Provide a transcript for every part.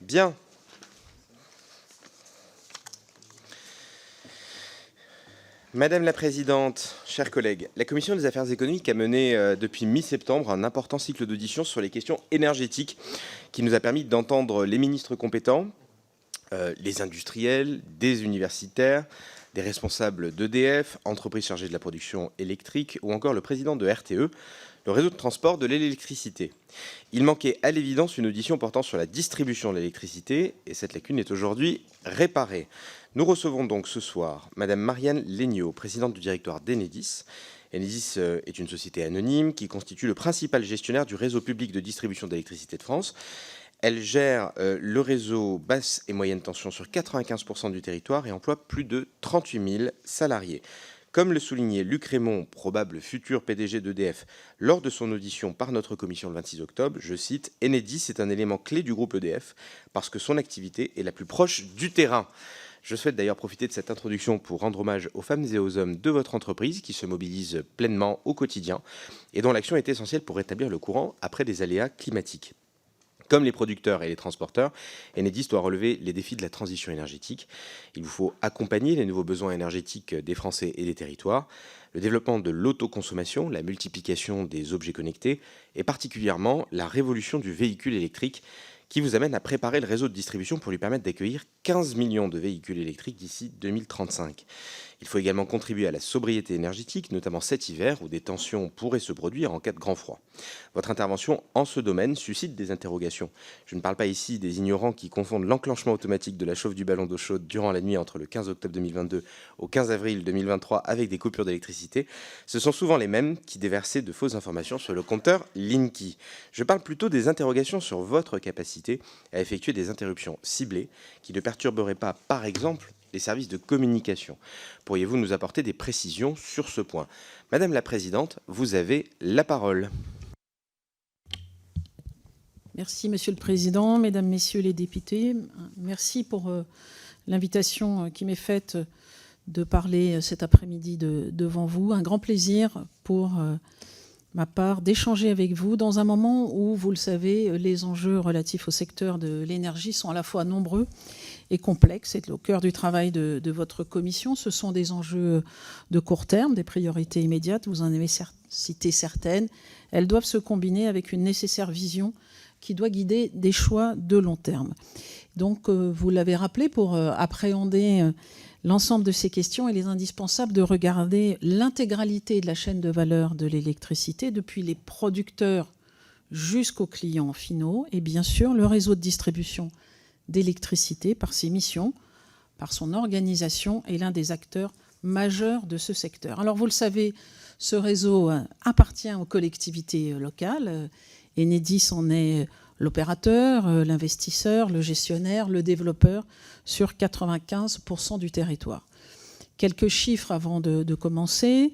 Bien. Madame la Présidente, chers collègues, la Commission des Affaires économiques a mené depuis mi-septembre un important cycle d'auditions sur les questions énergétiques qui nous a permis d'entendre les ministres compétents, les industriels, des universitaires, des responsables d'EDF, entreprises chargées de la production électrique, ou encore le président de RTE, le réseau de transport de l'électricité. Il manquait à l'évidence une audition portant sur la distribution de l'électricité, et cette lacune est aujourd'hui réparée. Nous recevons donc ce soir Madame Marianne Legnaud, présidente du directoire d'Enedis. Enedis est une société anonyme qui constitue le principal gestionnaire du réseau public de distribution d'électricité de France. Elle gère le réseau basse et moyenne tension sur 95% du territoire et emploie plus de 38 000 salariés. Comme le soulignait Luc Rémont, probable futur PDG d'EDF, lors de son audition par notre commission le 26 octobre, je cite, « Enedis est un élément clé du groupe EDF parce que son activité est la plus proche du terrain ». Je souhaite d'ailleurs profiter de cette introduction pour rendre hommage aux femmes et aux hommes de votre entreprise qui se mobilisent pleinement au quotidien et dont l'action est essentielle pour rétablir le courant après des aléas climatiques. Comme les producteurs et les transporteurs, Enedis doit relever les défis de la transition énergétique. Il vous faut accompagner les nouveaux besoins énergétiques des Français et des territoires, le développement de l'autoconsommation, la multiplication des objets connectés et particulièrement la révolution du véhicule électrique qui vous amène à préparer le réseau de distribution pour lui permettre d'accueillir 15 millions de véhicules électriques d'ici 2035. Il faut également contribuer à la sobriété énergétique, notamment cet hiver où des tensions pourraient se produire en cas de grand froid. Votre intervention en ce domaine suscite des interrogations. Je ne parle pas ici des ignorants qui confondent l'enclenchement automatique de la chauffe du ballon d'eau chaude durant la nuit entre le 15 octobre 2022 au 15 avril 2023 avec des coupures d'électricité. Ce sont souvent les mêmes qui déversaient de fausses informations sur le compteur Linky. Je parle plutôt des interrogations sur votre capacité à effectuer des interruptions ciblées qui ne perturberaient pas, par exemple, les services de communication. Pourriez-vous nous apporter des précisions sur ce point? Madame la Présidente, vous avez la parole. Merci Monsieur le Président, Mesdames, Messieurs les députés. Merci pour l'invitation qui m'est faite de parler cet après-midi devant vous. Un grand plaisir pour ma part d'échanger avec vous dans un moment où, vous le savez, les enjeux relatifs au secteur de l'énergie sont à la fois nombreux et complexes. C'est au cœur du travail de votre commission. Ce sont des enjeux de court terme, des priorités immédiates. Vous en avez cité certaines. Elles doivent se combiner avec une nécessaire vision qui doit guider des choix de long terme. Donc, vous l'avez rappelé, pour appréhender l'ensemble de ces questions, il est indispensable de regarder l'intégralité de la chaîne de valeur de l'électricité, depuis les producteurs jusqu'aux clients finaux, et bien sûr le réseau de distribution d'électricité par ses missions, par son organisation, est l'un des acteurs majeurs de ce secteur. Alors vous le savez, ce réseau appartient aux collectivités locales. Enedis en est l'opérateur, l'investisseur, le gestionnaire, le développeur sur 95% du territoire. Quelques chiffres avant de commencer.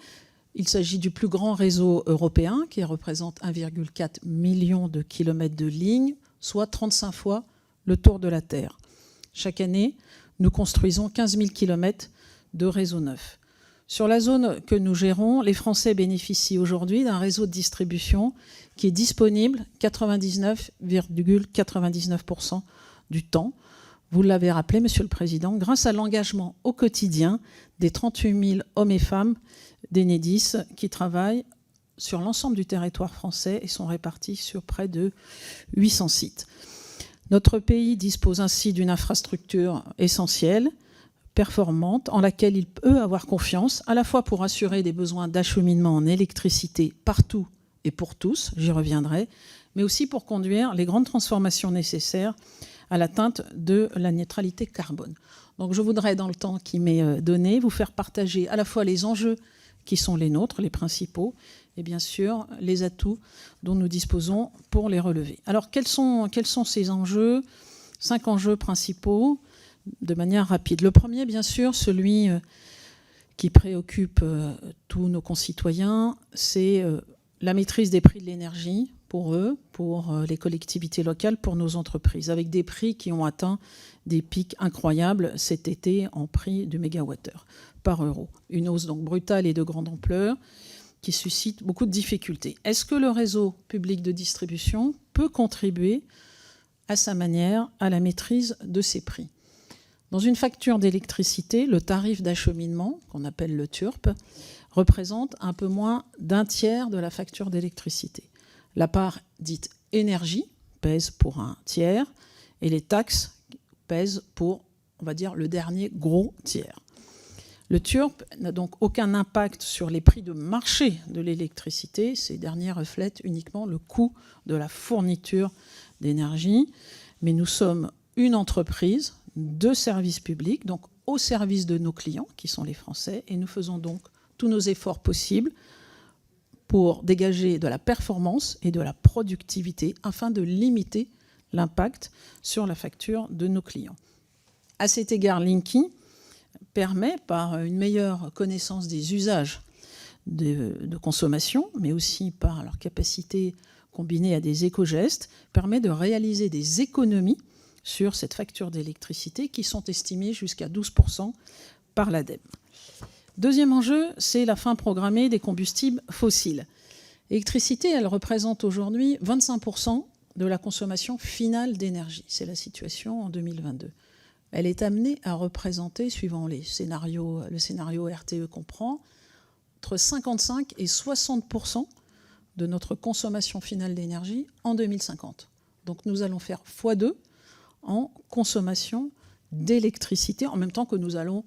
Il s'agit du plus grand réseau européen qui représente 1,4 million de kilomètres de lignes, soit 35 fois le tour de la Terre. Chaque année, nous construisons 15 000 kilomètres de réseau neuf. Sur la zone que nous gérons, les Français bénéficient aujourd'hui d'un réseau de distribution qui est disponible 99,99% du temps. Vous l'avez rappelé, Monsieur le Président, grâce à l'engagement au quotidien des 38 000 hommes et femmes d'Enedis qui travaillent sur l'ensemble du territoire français et sont répartis sur près de 800 sites. Notre pays dispose ainsi d'une infrastructure essentielle, performante, en laquelle il peut avoir confiance, à la fois pour assurer des besoins d'acheminement en électricité partout et pour tous, j'y reviendrai, mais aussi pour conduire les grandes transformations nécessaires à l'atteinte de la neutralité carbone. Donc je voudrais, dans le temps qui m'est donné, vous faire partager à la fois les enjeux qui sont les nôtres, les principaux, et bien sûr les atouts dont nous disposons pour les relever. Alors quels sont ces enjeux? 5 enjeux principaux, de manière rapide. Le premier, bien sûr, celui qui préoccupe tous nos concitoyens, c'est la maîtrise des prix de l'énergie pour eux, pour les collectivités locales, pour nos entreprises, avec des prix qui ont atteint des pics incroyables cet été en prix du mégawattheure par euro. Une hausse donc brutale et de grande ampleur qui suscite beaucoup de difficultés. Est-ce que le réseau public de distribution peut contribuer à sa manière à la maîtrise de ses prix. Dans une facture d'électricité, le tarif d'acheminement, qu'on appelle le TURP, représente un peu moins d'un tiers de la facture d'électricité. La part dite énergie pèse pour un tiers et les taxes pèsent pour, on va dire, le dernier gros tiers. Le TURP n'a donc aucun impact sur les prix de marché de l'électricité. Ces derniers reflètent uniquement le coût de la fourniture d'énergie. Mais nous sommes une entreprise de service public, donc au service de nos clients, qui sont les Français, et nous faisons donc tous nos efforts possibles pour dégager de la performance et de la productivité afin de limiter l'impact sur la facture de nos clients. À cet égard, Linky permet, par une meilleure connaissance des usages de consommation, mais aussi par leur capacité combinée à des éco-gestes, permet de réaliser des économies sur cette facture d'électricité qui sont estimées jusqu'à 12% par l'ADEME. Deuxième enjeu, c'est la fin programmée des combustibles fossiles. L'électricité, elle représente aujourd'hui 25% de la consommation finale d'énergie. C'est la situation en 2022. Elle est amenée à représenter, suivant le scénario RTE qu'on prend, entre 55 et 60% de notre consommation finale d'énergie en 2050. Donc nous allons faire x2 en consommation d'électricité, en même temps que nous allons,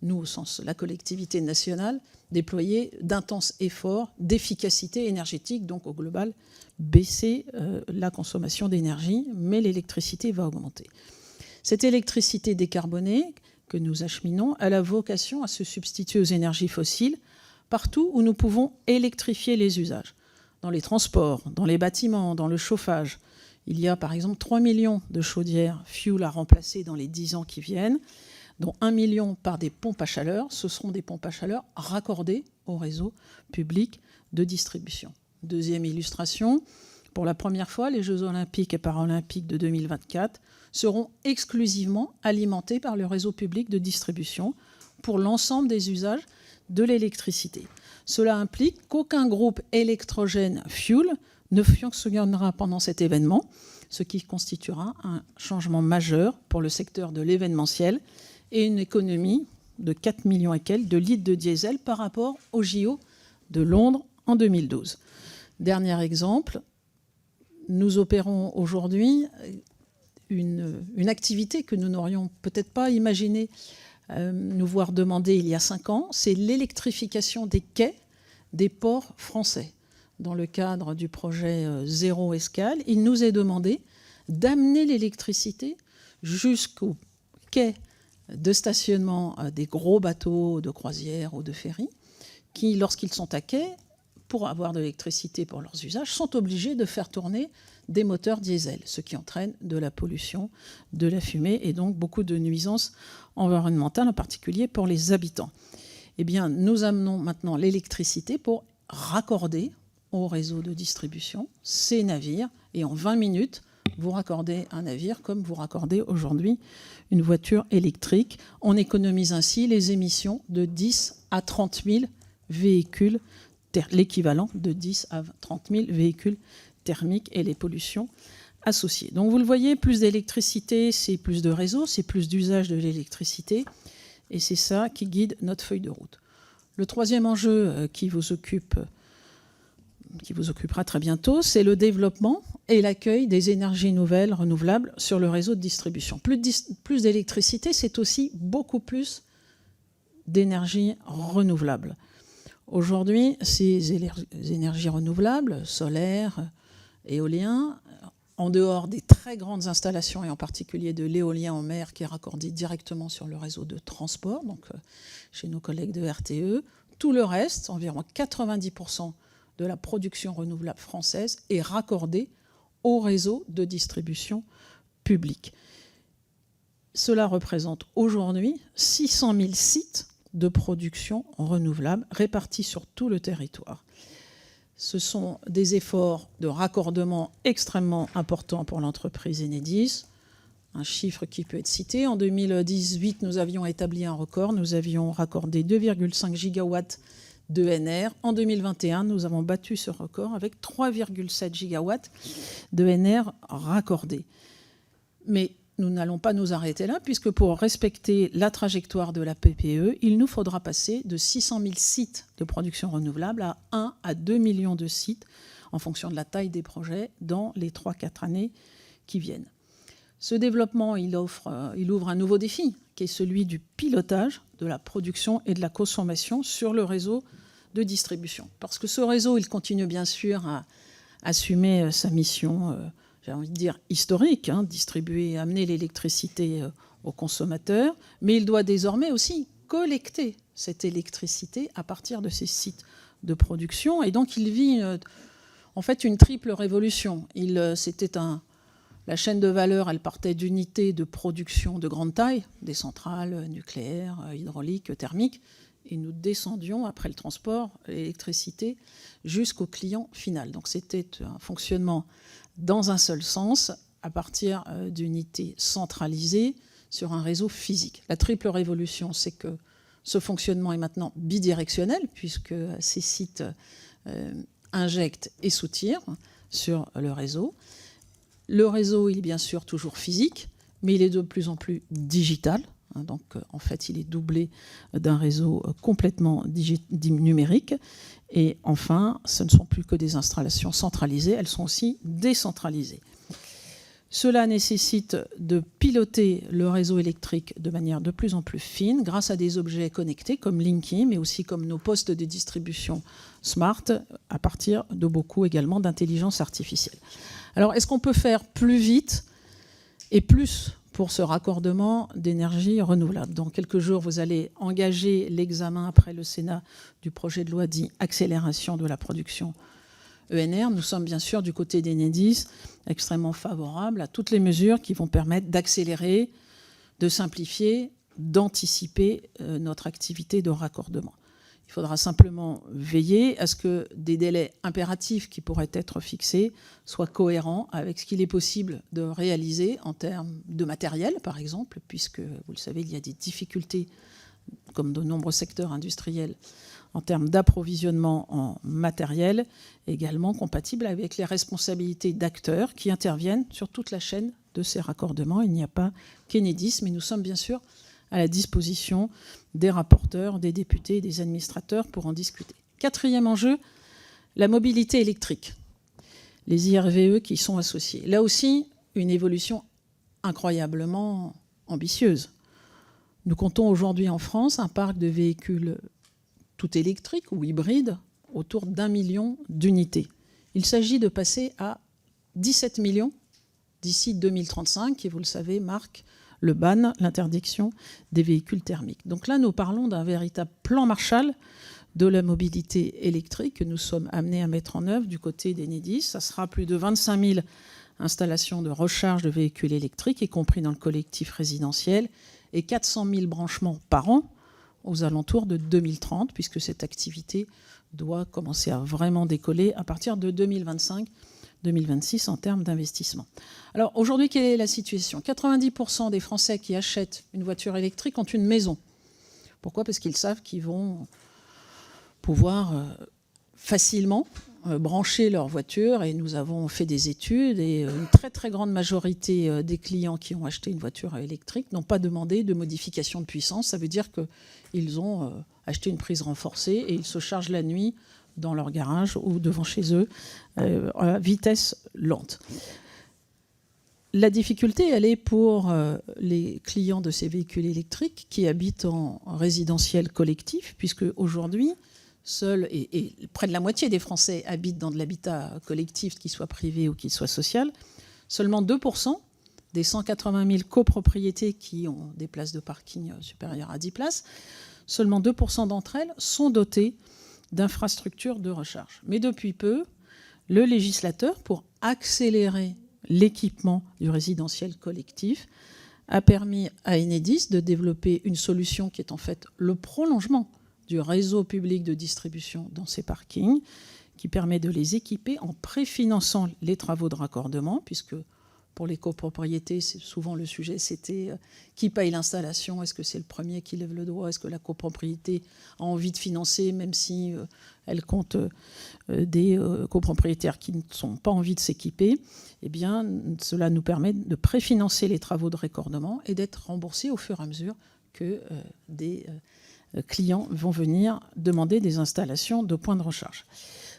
nous au sens la collectivité nationale, déployer d'intenses efforts d'efficacité énergétique, donc au global, baisser la consommation d'énergie, mais l'électricité va augmenter. Cette électricité décarbonée que nous acheminons a la vocation à se substituer aux énergies fossiles partout où nous pouvons électrifier les usages. Dans les transports, dans les bâtiments, dans le chauffage. Il y a par exemple 3 millions de chaudières fuel à remplacer dans les 10 ans qui viennent, dont 1 million par des pompes à chaleur. Ce seront des pompes à chaleur raccordées au réseau public de distribution. Deuxième illustration, pour la première fois, les Jeux olympiques et paralympiques de 2024 seront exclusivement alimentés par le réseau public de distribution pour l'ensemble des usages de l'électricité. Cela implique qu'aucun groupe électrogène fuel ne fonctionnera pendant cet événement, ce qui constituera un changement majeur pour le secteur de l'événementiel et une économie de 4 millions et quelques de litres de diesel par rapport au JO de Londres en 2012. Dernier exemple, nous opérons aujourd'hui une activité que nous n'aurions peut-être pas imaginé nous voir demander il y a 5 ans, c'est l'électrification des quais des ports français. Dans le cadre du projet Zéro Escale, il nous est demandé d'amener l'électricité jusqu'aux quais de stationnement des gros bateaux de croisière ou de ferry qui, lorsqu'ils sont à quai, pour avoir de l'électricité pour leurs usages, sont obligés de faire tourner des moteurs diesel, ce qui entraîne de la pollution, de la fumée et donc beaucoup de nuisances environnementales, en particulier pour les habitants. Eh bien, nous amenons maintenant l'électricité pour raccorder au réseau de distribution ces navires et en 20 minutes, vous raccordez un navire comme vous raccordez aujourd'hui une voiture électrique. On économise ainsi les émissions de 10 à 30 000 véhicules, l'équivalent de 10 à 30 000 véhicules thermiques et les pollutions associées. Donc vous le voyez, plus d'électricité, c'est plus de réseau, c'est plus d'usage de l'électricité et c'est ça qui guide notre feuille de route. Le troisième enjeu qui vous occupera très bientôt, c'est le développement et l'accueil des énergies nouvelles, renouvelables sur le réseau de distribution. Plus d'électricité, c'est aussi beaucoup plus d'énergie renouvelable. Aujourd'hui, ces énergies renouvelables, solaires, éolien, en dehors des très grandes installations, et en particulier de l'éolien en mer qui est raccordé directement sur le réseau de transport, donc chez nos collègues de RTE, tout le reste, environ 90% de la production renouvelable française, est raccordé au réseau de distribution publique. Cela représente aujourd'hui 600 000 sites de production renouvelable répartis sur tout le territoire. Ce sont des efforts de raccordement extrêmement importants pour l'entreprise Enedis. Un chiffre qui peut être cité. En 2018, nous avions établi un record. Nous avions raccordé 2,5 gigawatts d'ENR. En 2021, nous avons battu ce record avec 3,7 gigawatts d'ENR raccordés. Mais nous n'allons pas nous arrêter là, puisque pour respecter la trajectoire de la PPE, il nous faudra passer de 600 000 sites de production renouvelable à 1 à 2 millions de sites, en fonction de la taille des projets, dans les 3-4 années qui viennent. Ce développement, il ouvre un nouveau défi, qui est celui du pilotage de la production et de la consommation sur le réseau de distribution. Parce que ce réseau, il continue bien sûr à assumer sa mission, j'ai envie de dire historique, distribuer et amener l'électricité aux consommateurs, mais il doit désormais aussi collecter cette électricité à partir de ces sites de production. Et donc il vit en fait une triple révolution. La chaîne de valeur, elle partait d'unités de production de grande taille, des centrales nucléaires, hydrauliques, thermiques, et nous descendions, après le transport, l'électricité, jusqu'au client final. Donc c'était un fonctionnement dans un seul sens, à partir d'unités centralisées sur un réseau physique. La triple révolution, c'est que ce fonctionnement est maintenant bidirectionnel, puisque ces sites injectent et soutirent sur le réseau. Le réseau, il est bien sûr toujours physique, mais il est de plus en plus digital. Donc, en fait, il est doublé d'un réseau complètement numérique. Et enfin, ce ne sont plus que des installations centralisées, elles sont aussi décentralisées. Cela nécessite de piloter le réseau électrique de manière de plus en plus fine, grâce à des objets connectés comme Linky, mais aussi comme nos postes de distribution smart, à partir de beaucoup également d'intelligence artificielle. Alors, est-ce qu'on peut faire plus vite et plus pour ce raccordement d'énergie renouvelable? Dans quelques jours, vous allez engager l'examen après le Sénat du projet de loi dit « Accélération de la production ENR ». Nous sommes bien sûr du côté d'Enedis extrêmement favorables à toutes les mesures qui vont permettre d'accélérer, de simplifier, d'anticiper notre activité de raccordement. Il faudra simplement veiller à ce que des délais impératifs qui pourraient être fixés soient cohérents avec ce qu'il est possible de réaliser en termes de matériel, par exemple, puisque, vous le savez, il y a des difficultés, comme de nombreux secteurs industriels, en termes d'approvisionnement en matériel, également compatible avec les responsabilités d'acteurs qui interviennent sur toute la chaîne de ces raccordements. Il n'y a pas qu'Enedis, mais nous sommes bien sûr à la disposition des rapporteurs, des députés et des administrateurs pour en discuter. Quatrième enjeu, la mobilité électrique. Les IRVE qui y sont associés. Là aussi, une évolution incroyablement ambitieuse. Nous comptons aujourd'hui en France un parc de véhicules tout électriques ou hybrides autour d'1 million d'unités. Il s'agit de passer à 17 millions d'ici 2035, qui, vous le savez, marque le ban, l'interdiction des véhicules thermiques. Donc là, nous parlons d'un véritable plan Marshall de la mobilité électrique que nous sommes amenés à mettre en œuvre du côté d'Enedis. Ça sera plus de 25 000 installations de recharge de véhicules électriques, y compris dans le collectif résidentiel, et 400 000 branchements par an aux alentours de 2030, puisque cette activité doit commencer à vraiment décoller à partir de 2025-2026 en termes d'investissement. Alors aujourd'hui, quelle est la situation? 90% des Français qui achètent une voiture électrique ont une maison. Pourquoi? Parce qu'ils savent qu'ils vont pouvoir facilement brancher leur voiture, et nous avons fait des études, et une très très grande majorité des clients qui ont acheté une voiture électrique n'ont pas demandé de modification de puissance. Ça veut dire qu'ils ont acheté une prise renforcée et ils se chargent la nuit dans leur garage ou devant chez eux à vitesse lente. La difficulté, elle est pour les clients de ces véhicules électriques qui habitent en résidentiel collectif, puisque aujourd'hui, seuls et près de la moitié des Français habitent dans de l'habitat collectif, qu'il soit privé ou qu'il soit social. Seulement 2% des 180 000 copropriétés qui ont des places de parking supérieures à 10 places, seulement 2% d'entre elles sont dotées d'infrastructures de recharge. Mais depuis peu, le législateur, pour accélérer l'équipement du résidentiel collectif, a permis à Enedis de développer une solution qui est en fait le prolongement du réseau public de distribution dans ces parkings, qui permet de les équiper en préfinançant les travaux de raccordement, puisque pour les copropriétés, c'est souvent le sujet, c'était qui paye l'installation? Est-ce que c'est le premier qui lève le doigt? Est-ce que la copropriété a envie de financer, même si elle compte des copropriétaires qui n'ont pas envie de s'équiper? Eh bien, cela nous permet de préfinancer les travaux de raccordement et d'être remboursés au fur et à mesure que des clients vont venir demander des installations de points de recharge.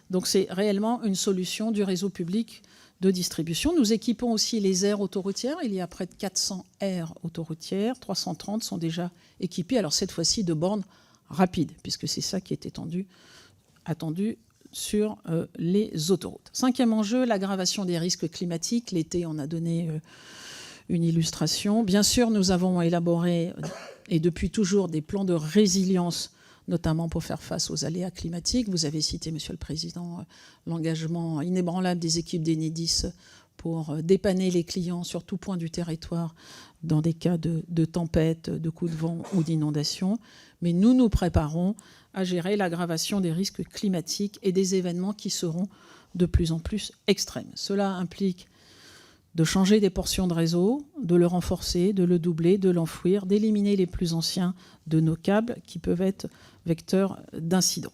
Donc c'est réellement une solution du réseau public de distribution. Nous équipons aussi les aires autoroutières. Il y a près de 400 aires autoroutières. 330 sont déjà équipées, alors cette fois-ci de bornes rapides, puisque c'est ça qui est attendu sur les autoroutes. 5e enjeu, l'aggravation des risques climatiques. L'été, on a donné une illustration. Bien sûr, nous avons élaboré, et depuis toujours, des plans de résilience, notamment pour faire face aux aléas climatiques. Vous avez cité, Monsieur le Président, l'engagement inébranlable des équipes d'Enedis pour dépanner les clients sur tout point du territoire dans des cas de tempête, de coups de vent ou d'inondation. Mais nous nous préparons à gérer l'aggravation des risques climatiques et des événements qui seront de plus en plus extrêmes. Cela implique de changer des portions de réseau, de le renforcer, de le doubler, de l'enfouir, d'éliminer les plus anciens de nos câbles qui peuvent être vecteurs d'incidents.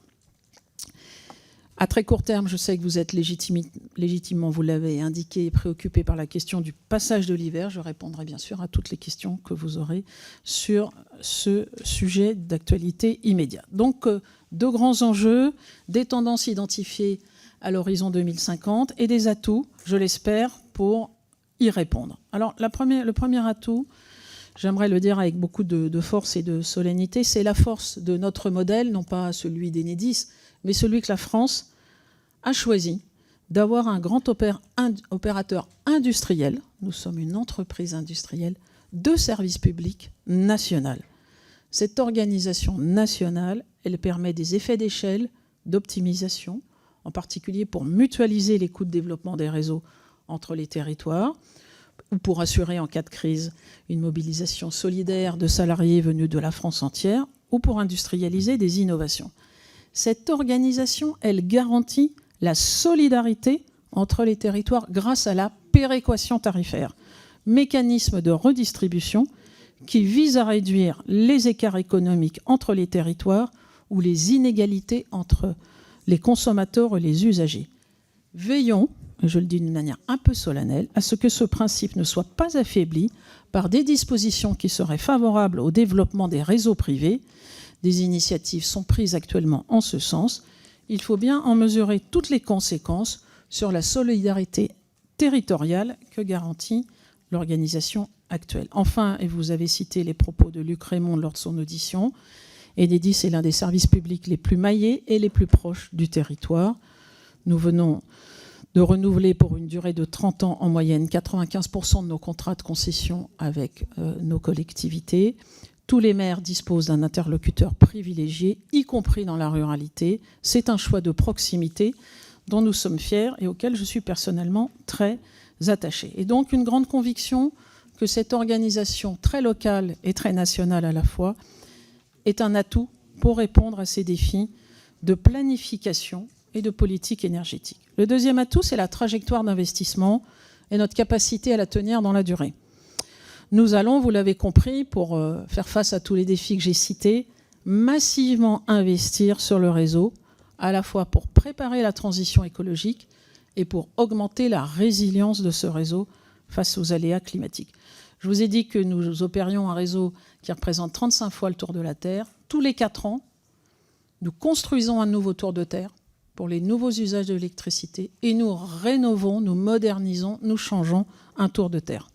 À très court terme, je sais que vous êtes légitimement, vous l'avez indiqué, préoccupé par la question du passage de l'hiver. Je répondrai bien sûr à toutes les questions que vous aurez sur ce sujet d'actualité immédiate. Donc, deux grands enjeux, des tendances identifiées à l'horizon 2050 et des atouts, je l'espère, pour y répondre. Alors, le premier atout, j'aimerais le dire avec beaucoup de force et de solennité, c'est la force de notre modèle, non pas celui d'Enedis, mais celui que la France a choisi d'avoir un grand opérateur industriel, nous sommes une entreprise industrielle, de service public national. Cette organisation nationale, elle permet des effets d'échelle, d'optimisation, en particulier pour mutualiser les coûts de développement des réseaux entre les territoires, ou pour assurer en cas de crise une mobilisation solidaire de salariés venus de la France entière, ou pour industrialiser des innovations. Cette organisation, elle garantit la solidarité entre les territoires grâce à la péréquation tarifaire, mécanisme de redistribution qui vise à réduire les écarts économiques entre les territoires ou les inégalités entre les consommateurs et les usagers. Veillons, et je le dis d'une manière un peu solennelle, à ce que ce principe ne soit pas affaibli par des dispositions qui seraient favorables au développement des réseaux privés. Des initiatives sont prises actuellement en ce sens. Il faut bien en mesurer toutes les conséquences sur la solidarité territoriale que garantit l'organisation actuelle. Enfin, et vous avez cité les propos de Luc Rémond lors de son audition, Enedis est l'un des services publics les plus maillés et les plus proches du territoire. Nous venons de renouveler pour une durée de 30 ans en moyenne 95% de nos contrats de concession avec nos collectivités. Tous les maires disposent d'un interlocuteur privilégié, y compris dans la ruralité. C'est un choix de proximité dont nous sommes fiers et auquel je suis personnellement très attachée. Et donc une grande conviction que cette organisation très locale et très nationale à la fois est un atout pour répondre à ces défis de planification et de politique énergétique. Le deuxième atout, c'est la trajectoire d'investissement et notre capacité à la tenir dans la durée. Nous allons, vous l'avez compris, pour faire face à tous les défis que j'ai cités, massivement investir sur le réseau, à la fois pour préparer la transition écologique et pour augmenter la résilience de ce réseau face aux aléas climatiques. Je vous ai dit que nous opérions un réseau qui représente 35 fois le tour de la Terre. Tous les 4 ans, nous construisons un nouveau tour de Terre pour les nouveaux usages de l'électricité et nous rénovons, nous modernisons, nous changeons un tour de Terre.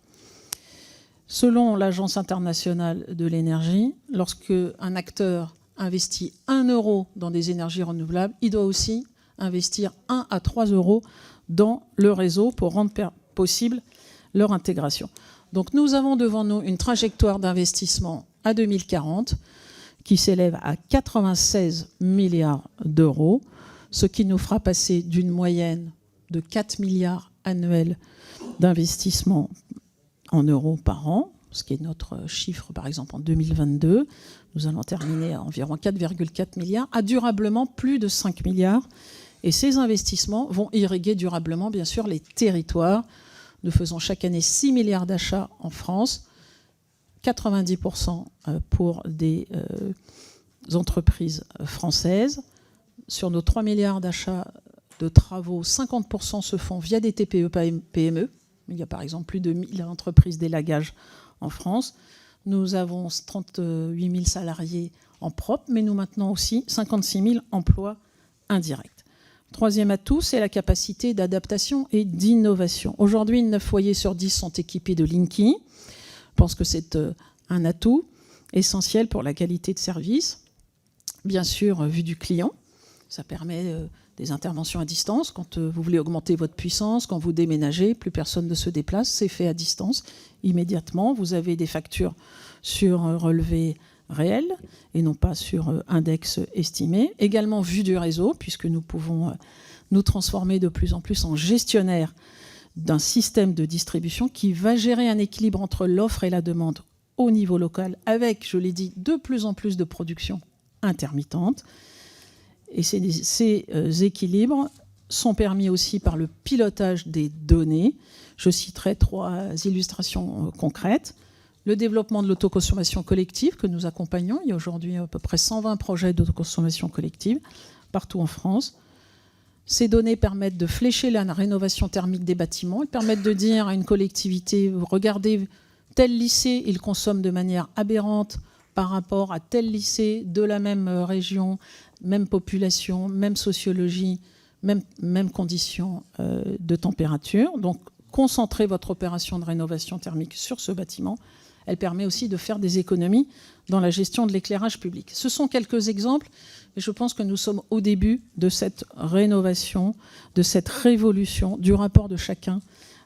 Selon l'Agence internationale de l'énergie, lorsque un acteur investit 1 euro dans des énergies renouvelables, il doit aussi investir 1 à 3 euros dans le réseau pour rendre possible leur intégration. Donc nous avons devant nous une trajectoire d'investissement à 2040 qui s'élève à 96 milliards d'euros, ce qui nous fera passer d'une moyenne de 4 milliards annuels d'investissement en euros par an, ce qui est notre chiffre par exemple en 2022. Nous allons terminer à environ 4,4 milliards, à durablement plus de 5 milliards. Et ces investissements vont irriguer durablement, bien sûr, les territoires Nous faisons chaque année 6 milliards d'achats en France, 90% pour des entreprises françaises. Sur nos 3 milliards d'achats de travaux, 50% se font via des TPE-PME. Il y a par exemple plus de 1000 entreprises d'élagage en France. Nous avons 38 000 salariés en propre, mais nous maintenons aussi 56 000 emplois indirects. Troisième atout, c'est la capacité d'adaptation et d'innovation. Aujourd'hui, 9 foyers sur 10 sont équipés de Linky. Je pense que c'est un atout essentiel pour la qualité de service. Bien sûr, vue du client, ça permet des interventions à distance. Quand vous voulez augmenter votre puissance, quand vous déménagez, plus personne ne se déplace, c'est fait à distance immédiatement. Vous avez des factures sur relevé réel et non pas sur index estimé. Également vue du réseau, puisque nous pouvons nous transformer de plus en plus en gestionnaire d'un système de distribution qui va gérer un équilibre entre l'offre et la demande au niveau local, avec, je l'ai dit, de plus en plus de production intermittente. Et ces équilibres sont permis aussi par le pilotage des données. Je citerai 3 illustrations concrètes. Le développement de l'autoconsommation collective que nous accompagnons. Il y a aujourd'hui à peu près 120 projets d'autoconsommation collective partout en France. Ces données permettent de flécher la rénovation thermique des bâtiments. Elles permettent de dire à une collectivité, regardez, tel lycée, il consomme de manière aberrante par rapport à tel lycée de la même région, même population, même sociologie, même conditions de température. Donc, concentrez votre opération de rénovation thermique sur ce bâtiment. Elle permet aussi de faire des économies dans la gestion de l'éclairage public. Ce sont quelques exemples, mais je pense que nous sommes au début de cette rénovation, de cette révolution du rapport de chacun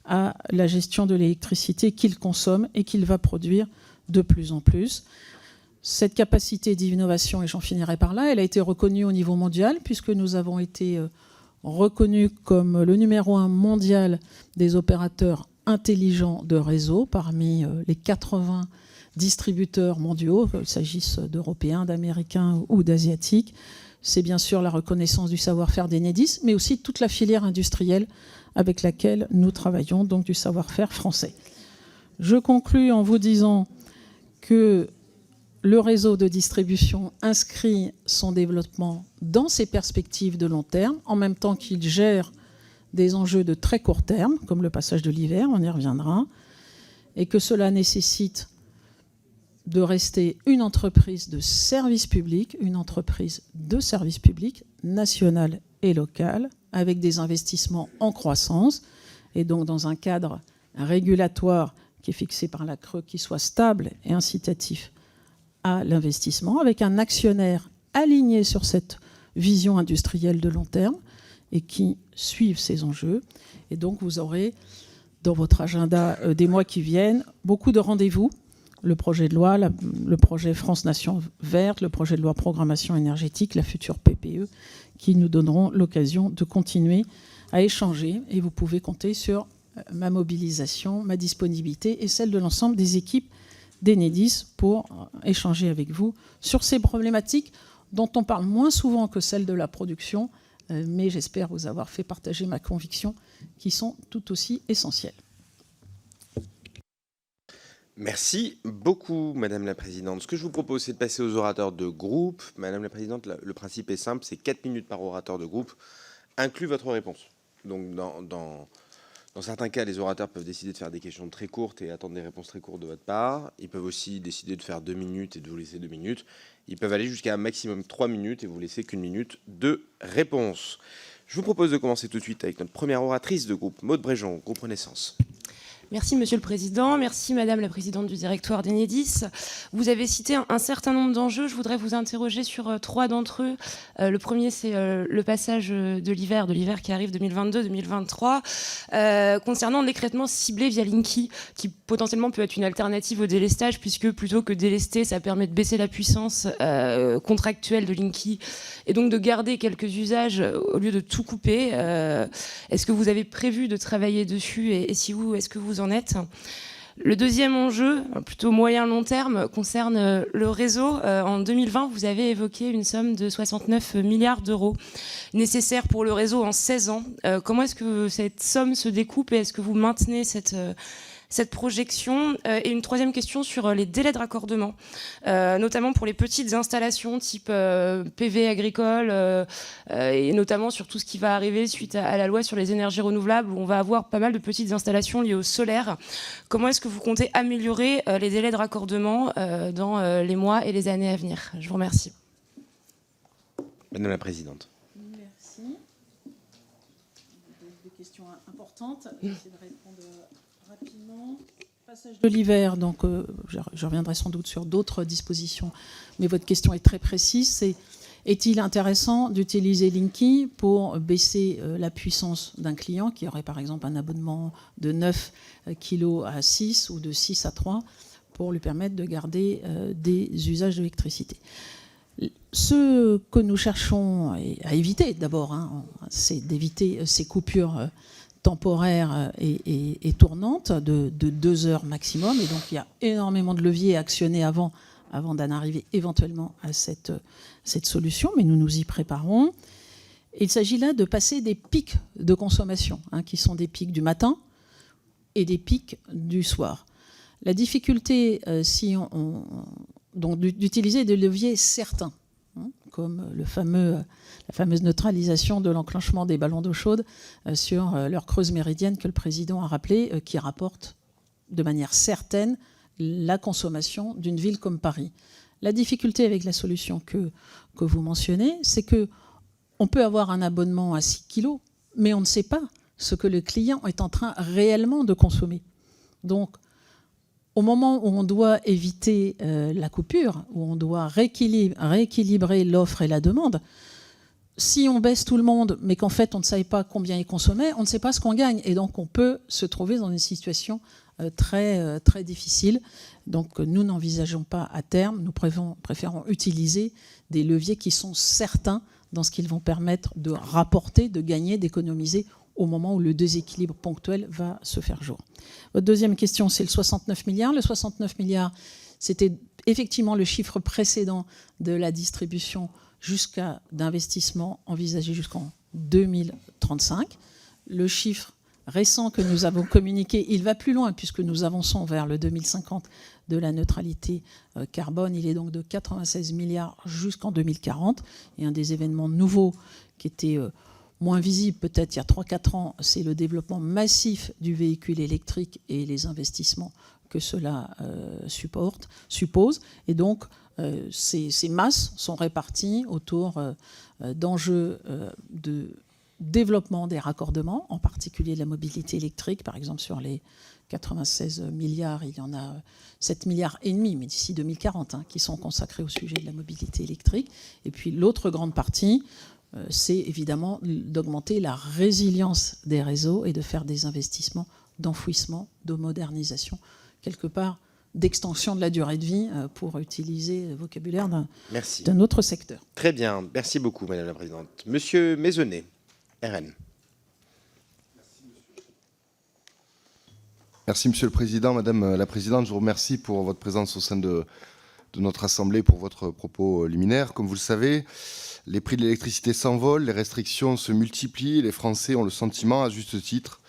à la gestion de l'électricité qu'il consomme et qu'il va produire de plus en plus. Cette capacité d'innovation, et j'en finirai par là, elle a été reconnue au niveau mondial, puisque nous avons été reconnus comme le numéro 1 mondial des opérateurs intelligents de réseau parmi les 80 distributeurs mondiaux, qu'il s'agisse d'Européens, d'Américains ou d'Asiatiques. C'est bien sûr la reconnaissance du savoir-faire d'Enedis, mais aussi toute la filière industrielle avec laquelle nous travaillons, donc du savoir-faire français. Je conclus en vous disant que le réseau de distribution inscrit son développement dans ses perspectives de long terme, en même temps qu'il gère des enjeux de très court terme, comme le passage de l'hiver, on y reviendra, et que cela nécessite de rester une entreprise de service public, une entreprise de service public national et local, avec des investissements en croissance, et donc dans un cadre régulatoire qui est fixé par la CRE, qui soit stable et incitatif à l'investissement, avec un actionnaire aligné sur cette vision industrielle de long terme et qui suivent ces enjeux. Et donc vous aurez dans votre agenda des mois qui viennent beaucoup de rendez-vous. Le projet de loi, le projet France Nation Verte, le projet de loi programmation énergétique, la future PPE, qui nous donneront l'occasion de continuer à échanger. Et vous pouvez compter sur ma mobilisation, ma disponibilité et celle de l'ensemble des équipes d'Enedis pour échanger avec vous sur ces problématiques dont on parle moins souvent que celles de la production, mais j'espère vous avoir fait partager ma conviction, qui sont tout aussi essentielles. Merci beaucoup, Madame la Présidente. Ce que je vous propose, c'est de passer aux orateurs de groupe. Madame la Présidente, le principe est simple, c'est 4 minutes par orateur de groupe, inclut votre réponse. Donc, dans certains cas, les orateurs peuvent décider de faire des questions très courtes et attendre des réponses très courtes de votre part. Ils peuvent aussi décider de faire 2 minutes et de vous laisser 2 minutes. Ils peuvent aller jusqu'à un maximum 3 minutes et vous laisser qu'1 minute de réponse. Je vous propose de commencer tout de suite avec notre première oratrice de groupe, Maude Bréjon, groupe Renaissance. Merci Monsieur le Président, merci Madame la Présidente du directoire d'Enedis. Vous avez cité un certain nombre d'enjeux, je voudrais vous interroger sur 3 d'entre eux. Le premier, c'est le passage de l'hiver qui arrive 2022-2023, concernant l'écrêtement ciblé via Linky, qui potentiellement peut être une alternative au délestage, puisque plutôt que délester, ça permet de baisser la puissance contractuelle de Linky, et donc de garder quelques usages au lieu de tout couper. Est-ce que vous avez prévu de travailler dessus, et si oui, est-ce que vous en êtes ? Le deuxième enjeu, plutôt moyen-long terme, concerne le réseau. En 2020, vous avez évoqué une somme de 69 milliards d'euros nécessaire pour le réseau en 16 ans. Comment est-ce que cette somme se découpe et est-ce que vous maintenez cette projection? Et une troisième question sur les délais de raccordement, notamment pour les petites installations type PV agricole, et notamment sur tout ce qui va arriver suite à la loi sur les énergies renouvelables, où on va avoir pas mal de petites installations liées au solaire. Comment est-ce que vous comptez améliorer les délais de raccordement dans les mois et les années à venir? Je vous remercie. Madame la Présidente. Merci. Des questions importantes. J'essaie de répondre rapidement. Passage de l'hiver, donc je reviendrai sans doute sur d'autres dispositions, mais votre question est très précise. Est-il intéressant d'utiliser Linky pour baisser la puissance d'un client qui aurait par exemple un abonnement de 9 kg à 6 ou de 6 à 3 pour lui permettre de garder des usages d'électricité? Ce que nous cherchons à éviter d'abord, c'est d'éviter ces coupures temporaire et tournante de 2 heures maximum. Et donc, il y a énormément de leviers actionnés avant d'en arriver éventuellement à cette solution, mais nous nous y préparons. Il s'agit là de passer des pics de consommation, qui sont des pics du matin et des pics du soir. La difficulté, donc d'utiliser des leviers certains, comme la fameuse neutralisation de l'enclenchement des ballons d'eau chaude sur leur creuse méridienne que le président a rappelé, qui rapporte de manière certaine la consommation d'une ville comme Paris. La difficulté avec la solution que vous mentionnez, c'est qu'on peut avoir un abonnement à 6 kg, mais on ne sait pas ce que le client est en train réellement de consommer. Donc, au moment où on doit éviter la coupure, où on doit rééquilibrer l'offre et la demande, si on baisse tout le monde, mais qu'en fait on ne savait pas combien il consommait, on ne sait pas ce qu'on gagne. Et donc on peut se trouver dans une situation très, très difficile. Donc nous n'envisageons pas à terme, nous préférons utiliser des leviers qui sont certains dans ce qu'ils vont permettre de rapporter, de gagner, d'économiser au moment où le déséquilibre ponctuel va se faire jour. Votre deuxième question, c'est le 69 milliards. Le 69 milliards, c'était effectivement le chiffre précédent de la distribution d'investissement envisagé jusqu'en 2035. Le chiffre récent que nous avons communiqué, il va plus loin puisque nous avançons vers le 2050 de la neutralité carbone. Il est donc de 96 milliards jusqu'en 2040. Et un des événements nouveaux qui était moins visible peut-être il y a 3-4 ans, c'est le développement massif du véhicule électrique et les investissements que cela suppose. Et donc, ces masses sont réparties autour d'enjeux de développement des raccordements, en particulier de la mobilité électrique. Par exemple, sur les 96 milliards, il y en a 7,5 milliards, mais d'ici 2040, qui sont consacrés au sujet de la mobilité électrique. Et puis l'autre grande partie, c'est évidemment d'augmenter la résilience des réseaux et de faire des investissements d'enfouissement, de modernisation, quelque part d'extension de la durée de vie, pour utiliser le vocabulaire d'un autre secteur. Très bien, merci beaucoup Madame la Présidente. Monsieur Maisonnet, RN. Merci Monsieur le Président. Madame la Présidente, je vous remercie pour votre présence au sein de notre Assemblée, pour votre propos liminaire. Comme vous le savez, les prix de l'électricité s'envolent, les restrictions se multiplient, les Français ont le sentiment, à juste titre,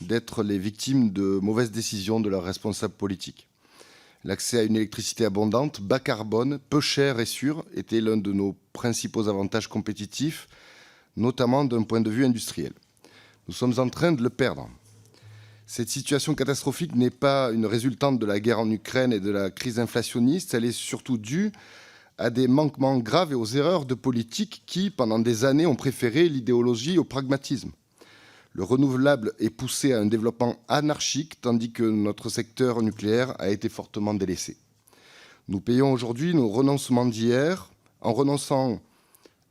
d'être les victimes de mauvaises décisions de leurs responsables politiques. L'accès à une électricité abondante, bas carbone, peu chère et sûre était l'un de nos principaux avantages compétitifs, notamment d'un point de vue industriel. Nous sommes en train de le perdre. Cette situation catastrophique n'est pas une résultante de la guerre en Ukraine et de la crise inflationniste, elle est surtout due à des manquements graves et aux erreurs de politique qui, pendant des années, ont préféré l'idéologie au pragmatisme. Le renouvelable est poussé à un développement anarchique, tandis que notre secteur nucléaire a été fortement délaissé. Nous payons aujourd'hui nos renoncements d'hier en renonçant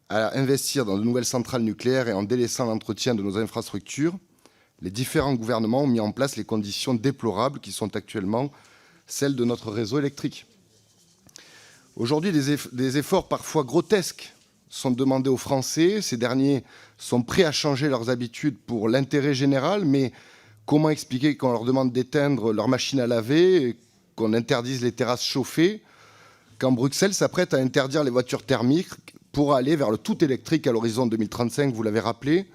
à investir dans de nouvelles centrales nucléaires et en délaissant l'entretien de nos infrastructures. Les différents gouvernements ont mis en place les conditions déplorables qui sont actuellement celles de notre réseau électrique. Aujourd'hui, des efforts parfois grotesques sont demandés aux Français. Ces derniers sont prêts à changer leurs habitudes pour l'intérêt général, mais Comment expliquer qu'on leur demande d'éteindre leur machine à laver, et qu'on interdise les terrasses chauffées, quand Bruxelles s'apprête à interdire les voitures thermiques pour aller vers le tout électrique à l'horizon 2035, vous l'avez rappelé,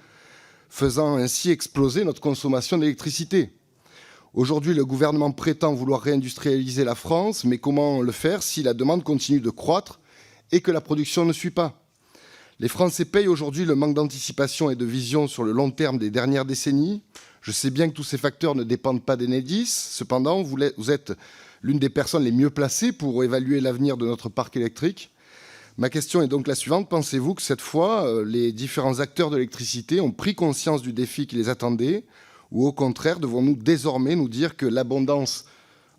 faisant ainsi exploser notre consommation d'électricité. Aujourd'hui, le gouvernement prétend vouloir réindustrialiser la France, mais comment le faire si la demande continue de croître et que la production ne suit pas ? Les Français payent aujourd'hui le manque d'anticipation et de vision sur le long terme des dernières décennies. Je sais bien que tous ces facteurs ne dépendent pas d'Enedis. Cependant, vous êtes l'une des personnes les mieux placées pour évaluer l'avenir de notre parc électrique. Ma question est donc la suivante. Pensez-vous que cette fois, les différents acteurs de l'électricité ont pris conscience du défi qui les attendait ? Ou au contraire, devons-nous désormais nous dire que l'abondance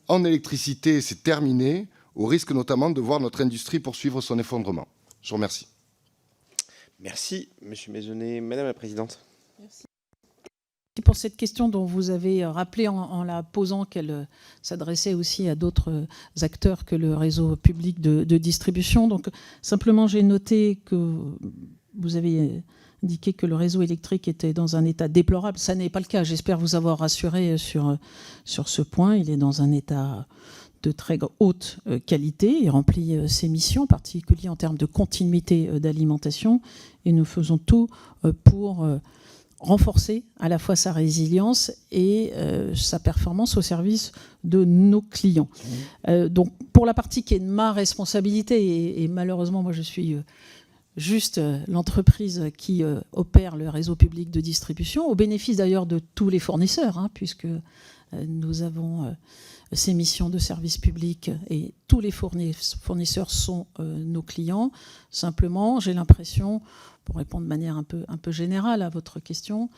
en électricité, c'est terminé, au risque notamment de voir notre industrie poursuivre son effondrement ? Je vous remercie. Merci, Monsieur Maisonnet. Madame la Présidente. Merci pour cette question dont vous avez rappelé en la posant qu'elle s'adressait aussi à d'autres acteurs que le réseau public de distribution. Donc, simplement, j'ai noté que vous avez indiqué que le réseau électrique était dans un état déplorable. Ça n'est pas le cas. J'espère vous avoir rassuré sur ce point. Il est dans un état de très haute qualité. Il remplit ses missions, en particulier en termes de continuité d'alimentation. Et nous faisons tout pour renforcer à la fois sa résilience et sa performance au service de nos clients. Donc, pour la partie qui est de ma responsabilité, et malheureusement, moi, je suis juste l'entreprise qui opère le réseau public de distribution, au bénéfice d'ailleurs de tous les fournisseurs, hein, puisque nous avons ces missions de service public et tous les fournisseurs sont nos clients. Simplement, j'ai l'impression, pour répondre de manière un peu générale à votre question,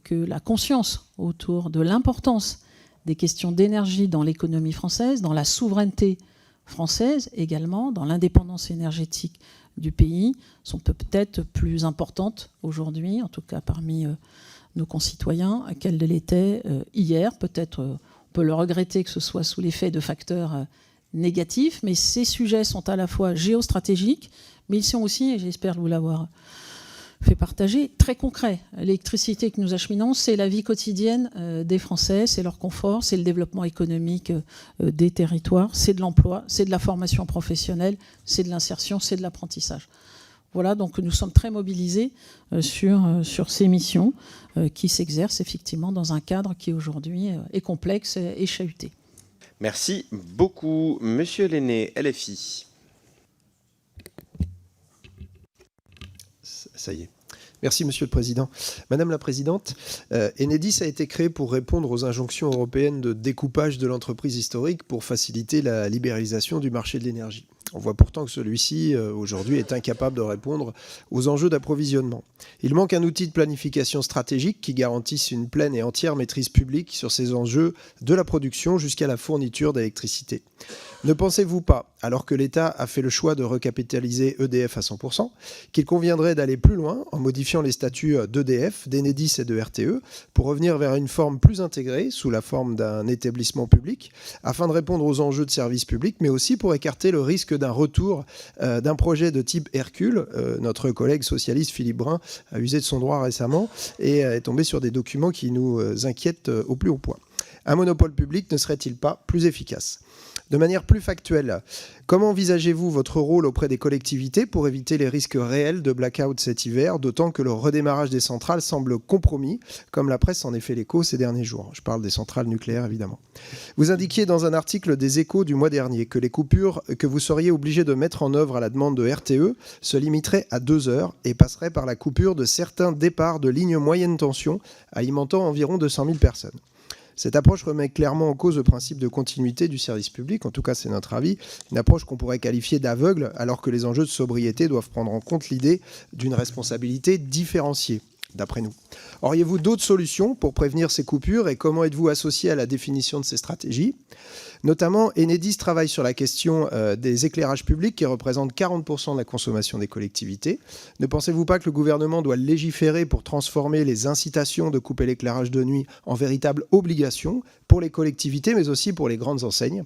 que la conscience autour de l'importance des questions d'énergie dans l'économie française, dans la souveraineté française également, dans l'indépendance énergétique du pays, sont peut-être plus importantes aujourd'hui, en tout cas parmi nos concitoyens, qu'elles ne l'étaient hier. Peut-être on peut le regretter que ce soit sous l'effet de facteurs négatifs, mais ces sujets sont à la fois géostratégiques, mais ils sont aussi, et j'espère vous l'avoir fait partager, très concrets. L'électricité que nous acheminons, c'est la vie quotidienne des Français, c'est leur confort, c'est le développement économique des territoires, c'est de l'emploi, c'est de la formation professionnelle, c'est de l'insertion, c'est de l'apprentissage. Voilà, donc nous sommes très mobilisés sur ces missions qui s'exercent effectivement dans un cadre qui aujourd'hui est complexe et chahuté. Merci beaucoup. Monsieur Lenné, LFI. Ça y est. Merci, Monsieur le Président. Madame la Présidente, Enedis a été créé pour répondre aux injonctions européennes de découpage de l'entreprise historique pour faciliter la libéralisation du marché de l'énergie. On voit pourtant que celui-ci, aujourd'hui, est incapable de répondre aux enjeux d'approvisionnement. Il manque un outil de planification stratégique qui garantisse une pleine et entière maîtrise publique sur ces enjeux de la production jusqu'à la fourniture d'électricité. Ne pensez-vous pas, alors que l'État a fait le choix de recapitaliser EDF à 100%, qu'il conviendrait d'aller plus loin en modifiant les statuts d'EDF, d'Enedis et de RTE pour revenir vers une forme plus intégrée, sous la forme d'un établissement public, afin de répondre aux enjeux de service public, mais aussi pour écarter le risque d'un retour d'un projet de type Hercule. Notre collègue socialiste Philippe Brun a usé de son droit récemment et est tombé sur des documents qui nous inquiètent au plus haut point. Un monopole public ne serait-il pas plus efficace ? De manière plus factuelle, comment envisagez-vous votre rôle auprès des collectivités pour éviter les risques réels de blackout cet hiver, d'autant que le redémarrage des centrales semble compromis, comme la presse en est fait l'écho ces derniers jours. Je parle des centrales nucléaires, évidemment. Vous indiquiez dans un article des Échos du mois dernier que les coupures que vous seriez obligé de mettre en œuvre à la demande de RTE se limiteraient à 2 heures et passeraient par la coupure de certains départs de lignes moyenne tension, alimentant environ 200 000 personnes. Cette approche remet clairement en cause le principe de continuité du service public, en tout cas c'est notre avis, une approche qu'on pourrait qualifier d'aveugle, alors que les enjeux de sobriété doivent prendre en compte l'idée d'une responsabilité différenciée, d'après nous. Auriez-vous d'autres solutions pour prévenir ces coupures et comment êtes-vous associé à la définition de ces stratégies ? Notamment, Enedis travaille sur la question des éclairages publics qui représentent 40% de la consommation des collectivités. Ne pensez-vous pas que le gouvernement doit légiférer pour transformer les incitations de couper l'éclairage de nuit en véritable obligation pour les collectivités, mais aussi pour les grandes enseignes ?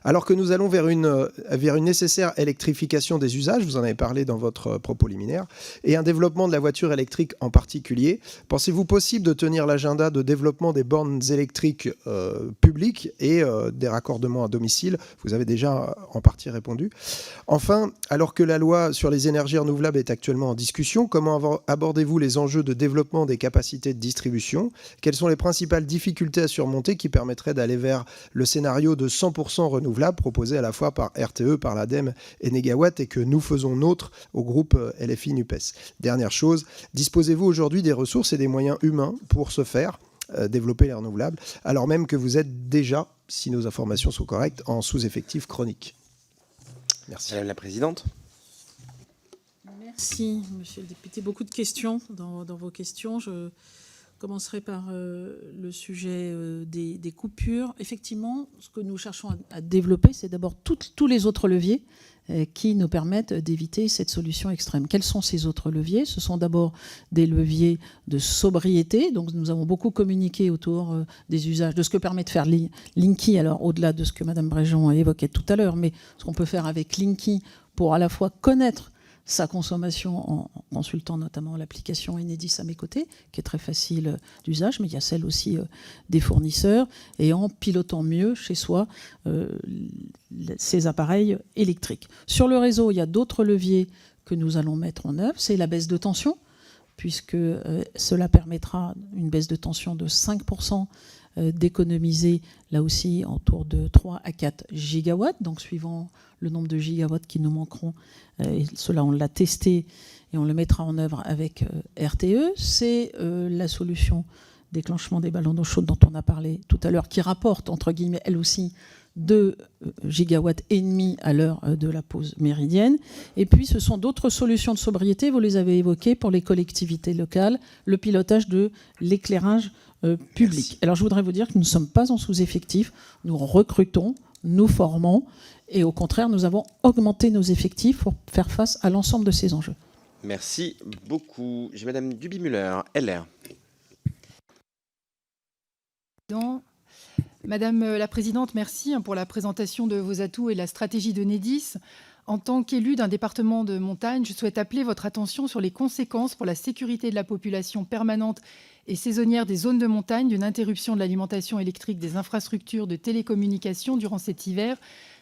Alors que nous allons vers une nécessaire électrification des usages, vous en avez parlé dans votre propos liminaire, et un développement de la voiture électrique en particulier, pensez-vous possible de tenir l'agenda de développement des bornes électriques publiques et des raccordements à domicile? Vous avez déjà en partie répondu. Enfin, alors que la loi sur les énergies renouvelables est actuellement en discussion, comment abordez-vous les enjeux de développement des capacités de distribution? Quelles sont les principales difficultés à surmonter qui permettraient d'aller vers le scénario de 100% renouvelable proposé à la fois par RTE, par l'ADEME et Négawatt et que nous faisons nôtre au groupe LFI-NUPES? Dernière chose, disposez-vous aujourd'hui des ressources et des moyens humains pour ce faire, développer les renouvelables, alors même que vous êtes déjà, si nos informations sont correctes, en sous-effectif chronique? Merci. Madame la présidente. Merci, monsieur le député. Beaucoup de questions dans vos questions. Je commencerai par le sujet des coupures. Effectivement, ce que nous cherchons à développer, c'est d'abord tous les autres leviers qui nous permettent d'éviter cette solution extrême. Quels sont ces autres leviers? Ce sont d'abord des leviers de sobriété. Donc, nous avons beaucoup communiqué autour des usages, de ce que permet de faire Linky, alors au-delà de ce que Mme Bréjon évoquait tout à l'heure, mais ce qu'on peut faire avec Linky pour à la fois connaître sa consommation en consultant notamment l'application Enedis à mes côtés, qui est très facile d'usage, mais il y a celle aussi des fournisseurs, et en pilotant mieux chez soi ces appareils électriques. Sur le réseau, il y a d'autres leviers que nous allons mettre en œuvre. C'est la baisse de tension, puisque cela permettra une baisse de tension de 5%, d'économiser là aussi autour de 3 à 4 gigawatts, donc suivant le nombre de gigawatts qui nous manqueront. Et cela, on l'a testé et on le mettra en œuvre avec RTE. C'est la solution déclenchement des ballons d'eau chaude dont on a parlé tout à l'heure, qui rapporte, entre guillemets, elle aussi, 2 gigawatts et demi à l'heure de la pause méridienne. Et puis, ce sont d'autres solutions de sobriété, vous les avez évoquées, pour les collectivités locales, le pilotage de l'éclairage public. Merci. Alors, je voudrais vous dire que nous ne sommes pas en sous-effectif, nous recrutons, nous formons, et au contraire, nous avons augmenté nos effectifs pour faire face à l'ensemble de ces enjeux. Merci beaucoup. J'ai Madame Duby-Muller, LR. Madame la Présidente, merci pour la présentation de vos atouts et la stratégie d'Enedis. En tant qu'élue d'un département de montagne, je souhaite appeler votre attention sur les conséquences pour la sécurité de la population permanente et saisonnière des zones de montagne d'une interruption de l'alimentation électrique des infrastructures de télécommunications durant cet hiver,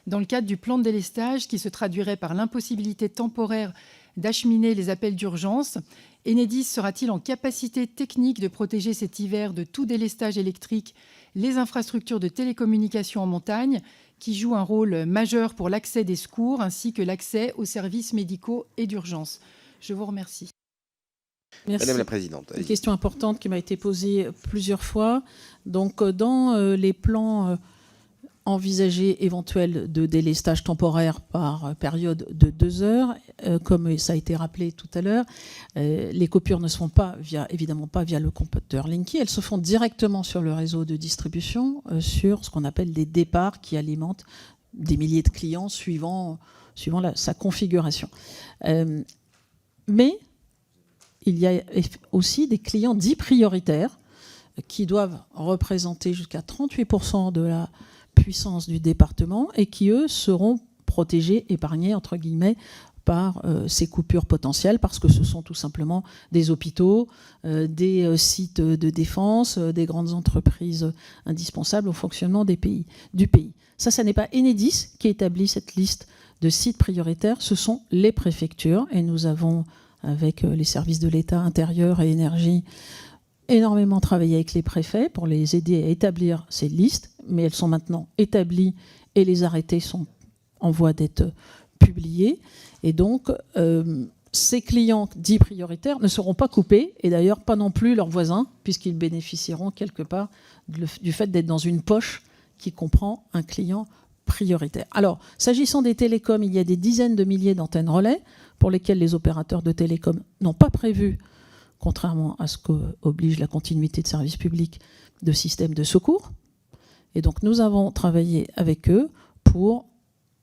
dans le cadre du plan de délestage qui se traduirait par l'impossibilité temporaire d'acheminer les appels d'urgence. Enedis sera-t-il en capacité technique de protéger cet hiver de tout délestage électrique les infrastructures de télécommunications en montagne, qui jouent un rôle majeur pour l'accès des secours ainsi que l'accès aux services médicaux et d'urgence? Je vous remercie. Merci. Madame la Présidente. Une question importante qui m'a été posée plusieurs fois. Donc, dans les plans envisagés éventuels de délestage temporaire par période de 2 heures, comme ça a été rappelé tout à l'heure, les coupures ne se font pas évidemment pas via le compteur Linky, elles se font directement sur le réseau de distribution, sur ce qu'on appelle des départs qui alimentent des milliers de clients suivant sa configuration. Mais il y a aussi des clients dits prioritaires qui doivent représenter jusqu'à 38% de la puissance du département et qui, eux, seront protégés, épargnés, entre guillemets, par ces coupures potentielles, parce que ce sont tout simplement des hôpitaux, des sites de défense, des grandes entreprises indispensables au fonctionnement du pays. Ça n'est pas Enedis qui établit cette liste de sites prioritaires, ce sont les préfectures, et nous avons, avec les services de l'État, Intérieur et Énergie, énormément travaillé avec les préfets pour les aider à établir ces listes, mais elles sont maintenant établies et les arrêtés sont en voie d'être publiés. Et donc, ces clients dits prioritaires ne seront pas coupés, et d'ailleurs pas non plus leurs voisins, puisqu'ils bénéficieront quelque part du fait d'être dans une poche qui comprend un client prioritaire. Alors, s'agissant des télécoms, il y a des dizaines de milliers d'antennes relais pour lesquelles les opérateurs de télécom n'ont pas prévu, contrairement à ce qu'oblige la continuité de service public, de systèmes de secours. Et donc, nous avons travaillé avec eux pour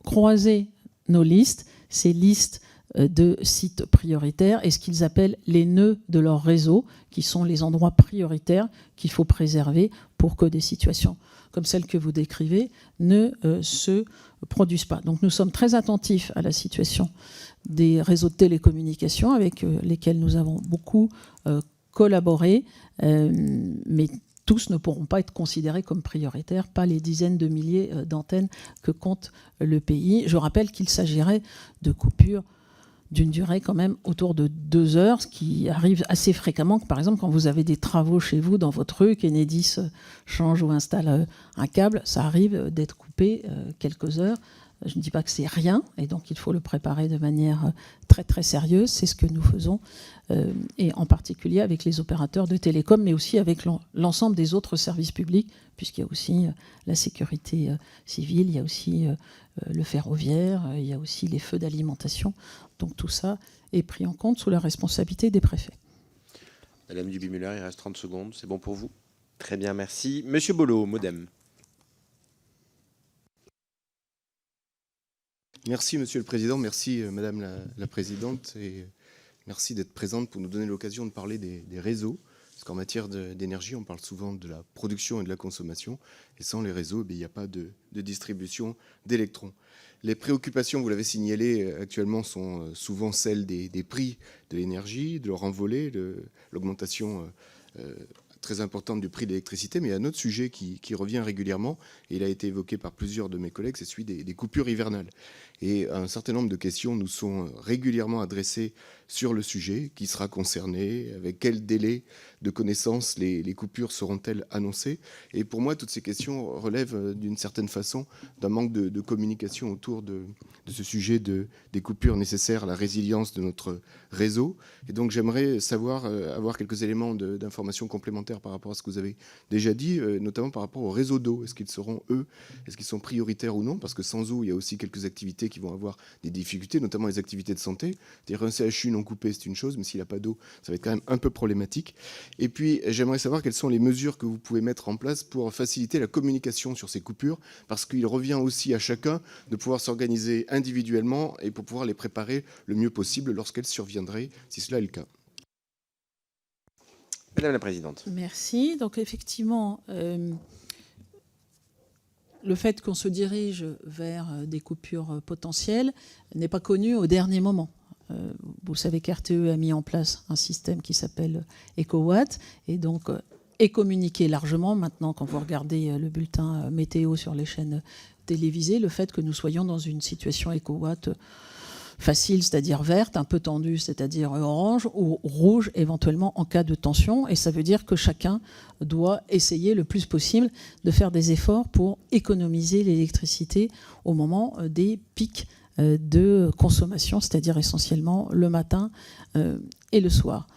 croiser nos listes, ces listes de sites prioritaires et ce qu'ils appellent les nœuds de leur réseau, qui sont les endroits prioritaires qu'il faut préserver pour que des situations comme celles que vous décrivez ne se produisent pas. Donc nous sommes très attentifs à la situation des réseaux de télécommunications avec lesquels nous avons beaucoup collaboré, mais tous ne pourront pas être considérés comme prioritaires, pas les dizaines de milliers d'antennes que compte le pays. Je rappelle qu'il s'agirait de coupures d'une durée quand même autour de 2 heures, ce qui arrive assez fréquemment. Par exemple, quand vous avez des travaux chez vous dans votre rue, qu'Enedis change ou installe un câble, ça arrive d'être coupé quelques heures. Je ne dis pas que c'est rien, et donc il faut le préparer de manière très très sérieuse. C'est ce que nous faisons, et en particulier avec les opérateurs de télécom, mais aussi avec l'ensemble des autres services publics, puisqu'il y a aussi la sécurité civile, il y a aussi le ferroviaire, il y a aussi les feux d'alimentation. Donc tout ça est pris en compte sous la responsabilité des préfets. Madame Duby-Muller, il reste 30 secondes. C'est bon pour vous? Très bien, merci. Monsieur Bollot, Modem. Merci Monsieur le Président, merci Madame la Présidente, et merci d'être présente pour nous donner l'occasion de parler des réseaux. Parce qu'en matière d'énergie, on parle souvent de la production et de la consommation, et sans les réseaux, il n'y a pas de distribution d'électrons. Les préoccupations, vous l'avez signalé actuellement, sont souvent celles des prix de l'énergie, de leur envolée, de l'augmentation très importante du prix de l'électricité, mais il y a un autre sujet qui revient régulièrement, et il a été évoqué par plusieurs de mes collègues, c'est celui des coupures hivernales. Et un certain nombre de questions nous sont régulièrement adressées sur le sujet. Qui sera concerné? Avec quel délai de connaissance les coupures seront-elles annoncées? Et pour moi, toutes ces questions relèvent d'une certaine façon d'un manque de communication autour de ce sujet des coupures nécessaires à la résilience de notre réseau. Et donc j'aimerais savoir, avoir quelques éléments d'information complémentaires par rapport à ce que vous avez déjà dit, notamment par rapport aux réseaux d'eau. Est-ce qu'ils seront, est-ce qu'ils sont prioritaires ou non? Parce que sans eau, il y a aussi quelques activités qui vont avoir des difficultés, notamment les activités de santé. C'est-à-dire un CHU non coupé, c'est une chose, mais s'il n'a pas d'eau, ça va être quand même un peu problématique. Et puis, j'aimerais savoir quelles sont les mesures que vous pouvez mettre en place pour faciliter la communication sur ces coupures, parce qu'il revient aussi à chacun de pouvoir s'organiser individuellement et pour pouvoir les préparer le mieux possible lorsqu'elles surviendraient, si cela est le cas. Madame la Présidente. Merci. Donc effectivement, le fait qu'on se dirige vers des coupures potentielles n'est pas connu au dernier moment. Vous savez qu'RTE a mis en place un système qui s'appelle EcoWatt et donc est communiqué largement. Maintenant, quand vous regardez le bulletin météo sur les chaînes télévisées, le fait que nous soyons dans une situation EcoWatt facile, c'est-à-dire verte, un peu tendue, c'est-à-dire orange, ou rouge éventuellement en cas de tension. Et ça veut dire que chacun doit essayer le plus possible de faire des efforts pour économiser l'électricité au moment des pics de consommation, c'est-à-dire essentiellement le matin et le soir.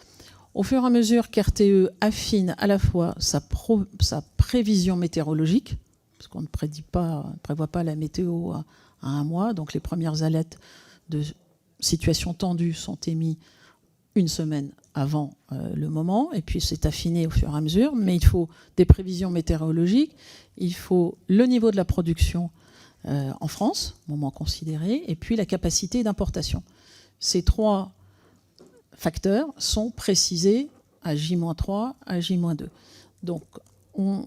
Au fur et à mesure qu'RTE affine à la fois sa prévision météorologique, parce qu'on ne prévoit pas la météo à un mois, donc les premières alertes de situations tendues sont émises une semaine avant le moment, et puis c'est affiné au fur et à mesure, mais il faut des prévisions météorologiques, il faut le niveau de la production en France, moment considéré, et puis la capacité d'importation. Ces 3 facteurs sont précisés à J-3, à J-2. Donc on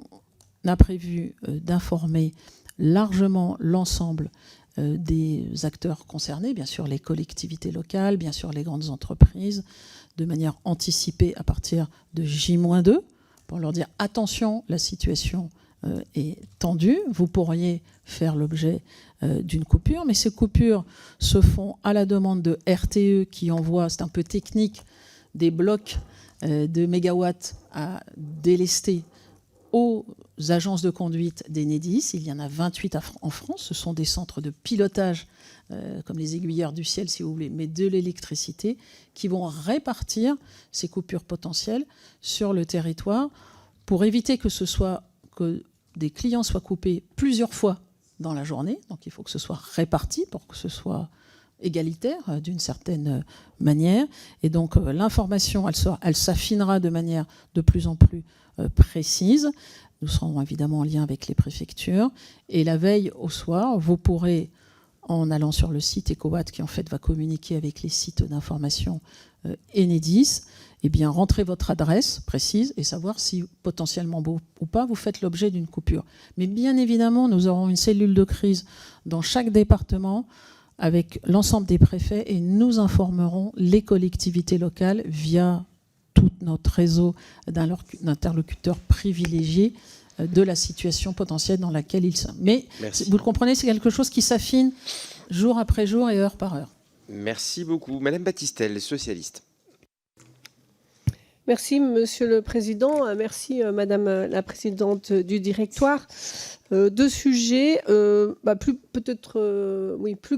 a prévu d'informer largement l'ensemble des acteurs concernés, bien sûr les collectivités locales, bien sûr les grandes entreprises, de manière anticipée à partir de J-2, pour leur dire attention, la situation est tendue, vous pourriez faire l'objet d'une coupure, mais ces coupures se font à la demande de RTE qui envoie, c'est un peu technique, des blocs de mégawatts à délester aux agences de conduite d'Enedis. Il y en a 28 en France. Ce sont des centres de pilotage, comme les aiguilleurs du ciel, si vous voulez, mais de l'électricité, qui vont répartir ces coupures potentielles sur le territoire pour éviter que des clients soient coupés plusieurs fois dans la journée. Donc il faut que ce soit réparti pour que ce soit égalitaire d'une certaine manière. Et donc l'information, elle s'affinera de manière de plus en plus précise. Nous serons évidemment en lien avec les préfectures. Et la veille au soir, vous pourrez en allant sur le site EcoWatt, qui en fait va communiquer avec les sites d'information Enedis, eh bien, rentrez votre adresse précise et savoir si potentiellement ou pas vous faites l'objet d'une coupure. Mais bien évidemment, nous aurons une cellule de crise dans chaque département avec l'ensemble des préfets et nous informerons les collectivités locales via tout notre réseau d'interlocuteurs privilégiés de la situation potentielle dans laquelle ils sont. Mais Merci. vous le comprenez, c'est quelque chose qui s'affine jour après jour et heure par heure. Merci beaucoup. Madame Battistel, socialiste. Merci, Monsieur le Président. Merci, Madame la Présidente du Directoire. Deux sujets, plus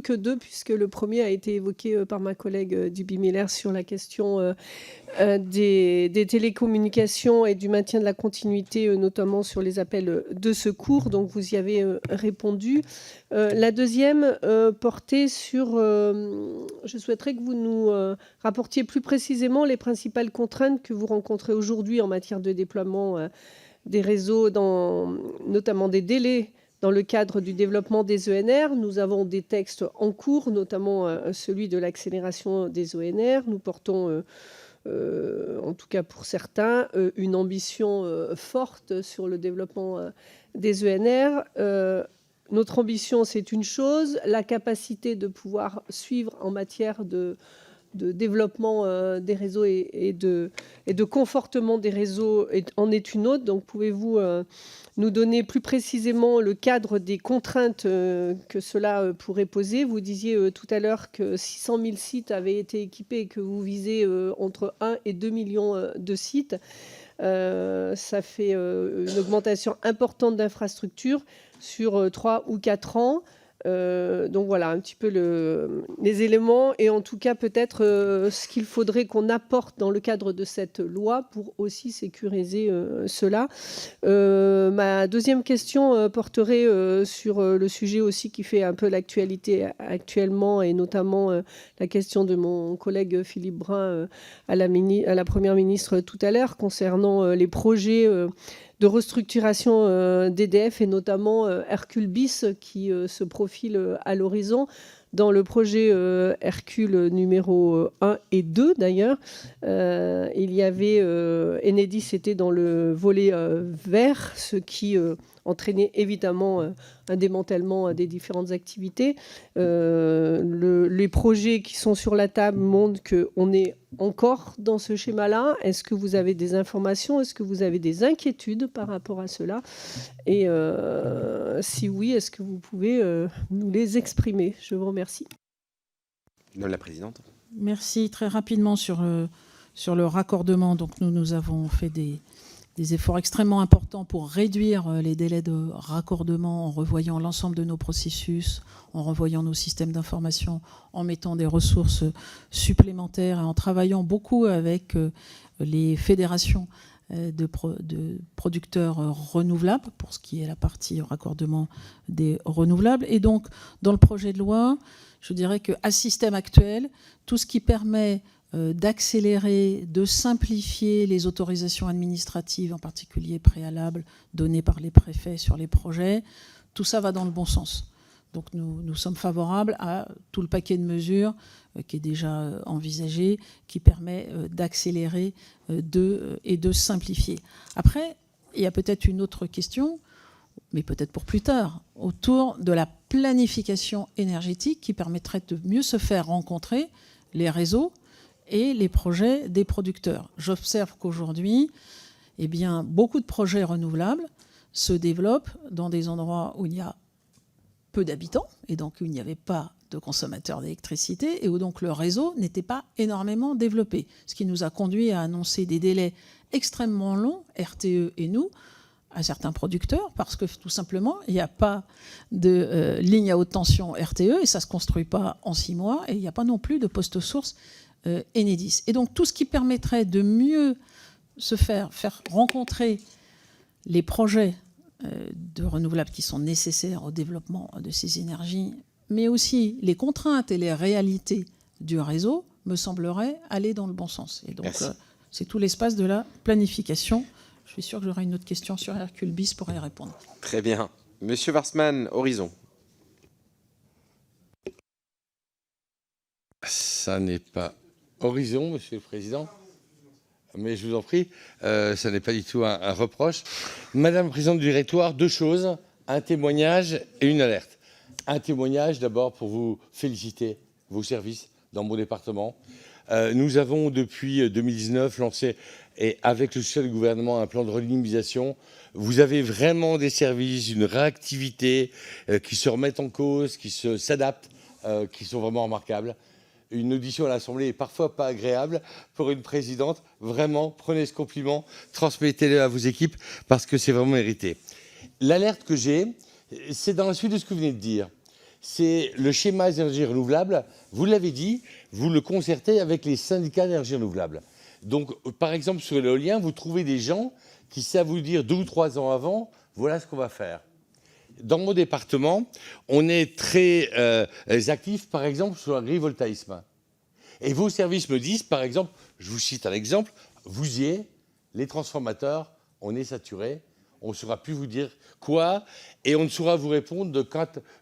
que deux, puisque le premier a été évoqué par ma collègue Duby Miller sur la question des télécommunications et du maintien de la continuité, notamment sur les appels de secours. Donc, vous y avez répondu. La deuxième portait sur... je souhaiterais que vous nous rapportiez plus précisément les principales contraintes que vous rencontrez aujourd'hui en matière de déploiement des réseaux, notamment des délais dans le cadre du développement des ENR. Nous avons des textes en cours, notamment celui de l'accélération des ENR. Nous portons, en tout cas pour certains, une ambition forte sur le développement des ENR. Notre ambition, c'est une chose. La capacité de pouvoir suivre en matière de développement des réseaux et de confortement des réseaux en est une autre. Donc, pouvez-vous nous donner plus précisément le cadre des contraintes que cela pourrait poser? Vous disiez tout à l'heure que 600 000 sites avaient été équipés et que vous visez entre 1 et 2 millions de sites. Ça fait une augmentation importante d'infrastructures sur 3 ou 4 ans. Donc voilà un petit peu les éléments et en tout cas peut-être ce qu'il faudrait qu'on apporte dans le cadre de cette loi pour aussi sécuriser cela. Ma deuxième question porterait sur le sujet aussi qui fait un peu l'actualité actuellement et notamment la question de mon collègue Philippe Brun à la Première ministre tout à l'heure concernant les projets de restructuration d'EDF et notamment Hercule Bis qui se profile à l'horizon. Dans le projet Hercule numéro 1 et 2 d'ailleurs, il y avait Enedis était dans le volet vert, ce qui entraînait évidemment un démantèlement des différentes activités. Les projets qui sont sur la table montrent qu'on est encore dans ce schéma-là. Est-ce que vous avez des informations? Est-ce que vous avez des inquiétudes par rapport à cela? Et si oui, est-ce que vous pouvez nous les exprimer? Je vous remercie. Madame la Présidente. Merci. Très rapidement sur le raccordement. Donc nous avons fait des efforts extrêmement importants pour réduire les délais de raccordement en revoyant l'ensemble de nos processus, en revoyant nos systèmes d'information, en mettant des ressources supplémentaires et en travaillant beaucoup avec les fédérations de producteurs renouvelables pour ce qui est la partie raccordement des renouvelables. Et donc, dans le projet de loi, je dirais qu'à système actuel, tout ce qui permet d'accélérer, de simplifier les autorisations administratives, en particulier préalables, données par les préfets sur les projets, tout ça va dans le bon sens. Donc nous sommes favorables à tout le paquet de mesures qui est déjà envisagé, qui permet d'accélérer et de simplifier. Après, il y a peut-être une autre question, mais peut-être pour plus tard, autour de la planification énergétique qui permettrait de mieux se faire rencontrer les réseaux et les projets des producteurs. J'observe qu'aujourd'hui, eh bien, beaucoup de projets renouvelables se développent dans des endroits où il y a peu d'habitants et donc où il n'y avait pas de consommateurs d'électricité et où donc le réseau n'était pas énormément développé. Ce qui nous a conduit à annoncer des délais extrêmement longs, RTE et nous, à certains producteurs, parce que tout simplement, il n'y a pas de ligne à haute tension RTE et ça ne se construit pas en 6 mois et il n'y a pas non plus de poste source Enedis. Et donc tout ce qui permettrait de mieux se faire rencontrer les projets de renouvelables qui sont nécessaires au développement de ces énergies, mais aussi les contraintes et les réalités du réseau, me semblerait aller dans le bon sens. Et donc c'est tout l'espace de la planification. Je suis sûr que j'aurai une autre question sur Hercule Bis pour y répondre. Très bien. Monsieur Warsmann, Horizon. Ça n'est pas horizon, Monsieur le Président. Mais je vous en prie, ça n'est pas du tout un reproche. Madame la Présidente du Directoire, deux choses, un témoignage et une alerte. Un témoignage d'abord pour vous féliciter, vos services dans mon département. Nous avons depuis 2019 lancé, et avec le soutien du gouvernement, un plan de redynamisation. Vous avez vraiment des services, une réactivité qui se remettent en cause, qui s'adaptent, qui sont vraiment remarquables. Une audition à l'Assemblée est parfois pas agréable pour une présidente. Vraiment, prenez ce compliment, transmettez-le à vos équipes parce que c'est vraiment mérité. L'alerte que j'ai, c'est dans la suite de ce que vous venez de dire. C'est le schéma d'énergie renouvelable. Vous l'avez dit, vous le concertez avec les syndicats d'énergie renouvelable. Donc, par exemple, sur l'éolien, vous trouvez des gens qui savent vous dire 2 ou 3 ans avant, voilà ce qu'on va faire. Dans mon département, on est très actifs, par exemple, sur l'agrivoltaïsme. Et vos services me disent, par exemple, je vous cite un exemple, vous y êtes, les transformateurs, on est saturés, on ne saura plus vous dire quoi, et on ne saura vous répondre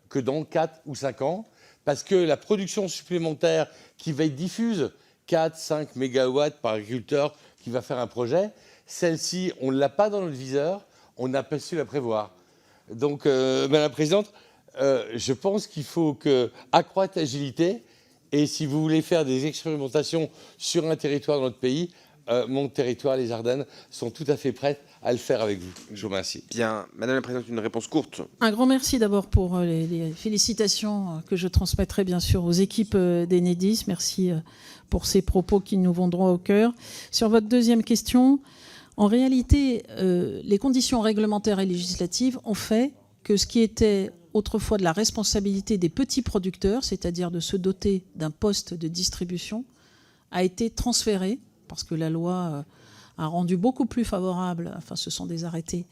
que dans 4 ou 5 ans, parce que la production supplémentaire qui va être diffuse, 4-5 mégawatts par agriculteur qui va faire un projet, celle-ci, on ne l'a pas dans notre viseur, on n'a pas su la prévoir. Donc, Madame la Présidente, je pense qu'il faut accroître l'agilité. Et si vous voulez faire des expérimentations sur un territoire de notre pays, mon territoire, les Ardennes, sont tout à fait prêts à le faire avec vous. Je vous remercie. Bien, Madame la Présidente, une réponse courte. Un grand merci d'abord pour les félicitations que je transmettrai bien sûr aux équipes d'Enedis. Merci pour ces propos qui nous vont droit au cœur. Sur votre deuxième question, en réalité, les conditions réglementaires et législatives ont fait que ce qui était autrefois de la responsabilité des petits producteurs, c'est-à-dire de se doter d'un poste de distribution, a été transféré, parce que la loi a rendu beaucoup plus favorable, enfin ce sont des arrêtés,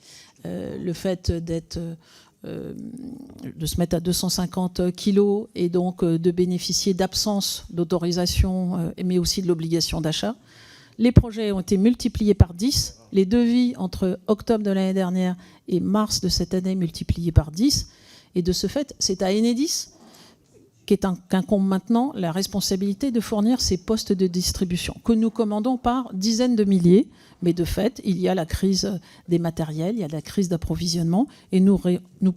le fait de se mettre à 250 kilos et donc de bénéficier d'absence d'autorisation, mais aussi de l'obligation d'achat. Les projets ont été multipliés par 10, les devis entre octobre de l'année dernière et mars de cette année multipliés par 10. Et de ce fait, c'est à Enedis qu'incombe maintenant la responsabilité de fournir ces postes de distribution, que nous commandons par dizaines de milliers. Mais de fait, il y a la crise des matériels, il y a la crise d'approvisionnement, et nous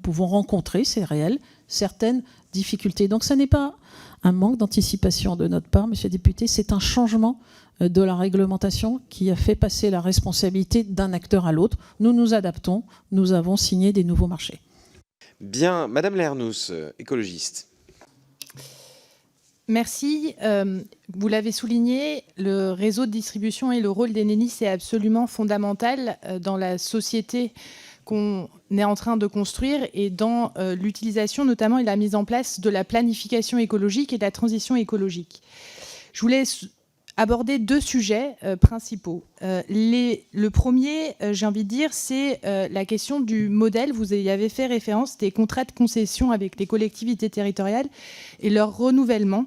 pouvons rencontrer, c'est réel, certaines difficultés. Donc ce n'est pas un manque d'anticipation de notre part, monsieur le député, c'est un changement de la réglementation qui a fait passer la responsabilité d'un acteur à l'autre. Nous nous adaptons, nous avons signé des nouveaux marchés. Bien, Madame Lernoux, écologiste. Merci. Vous l'avez souligné, le réseau de distribution et le rôle d'Enedis est absolument fondamental dans la société qu'on est en train de construire et dans l'utilisation notamment et la mise en place de la planification écologique et de la transition écologique. Je voulais aborder 2 sujets principaux. Le premier, j'ai envie de dire, c'est la question du modèle. Vous y avez fait référence, des contrats de concession avec les collectivités territoriales et leur renouvellement,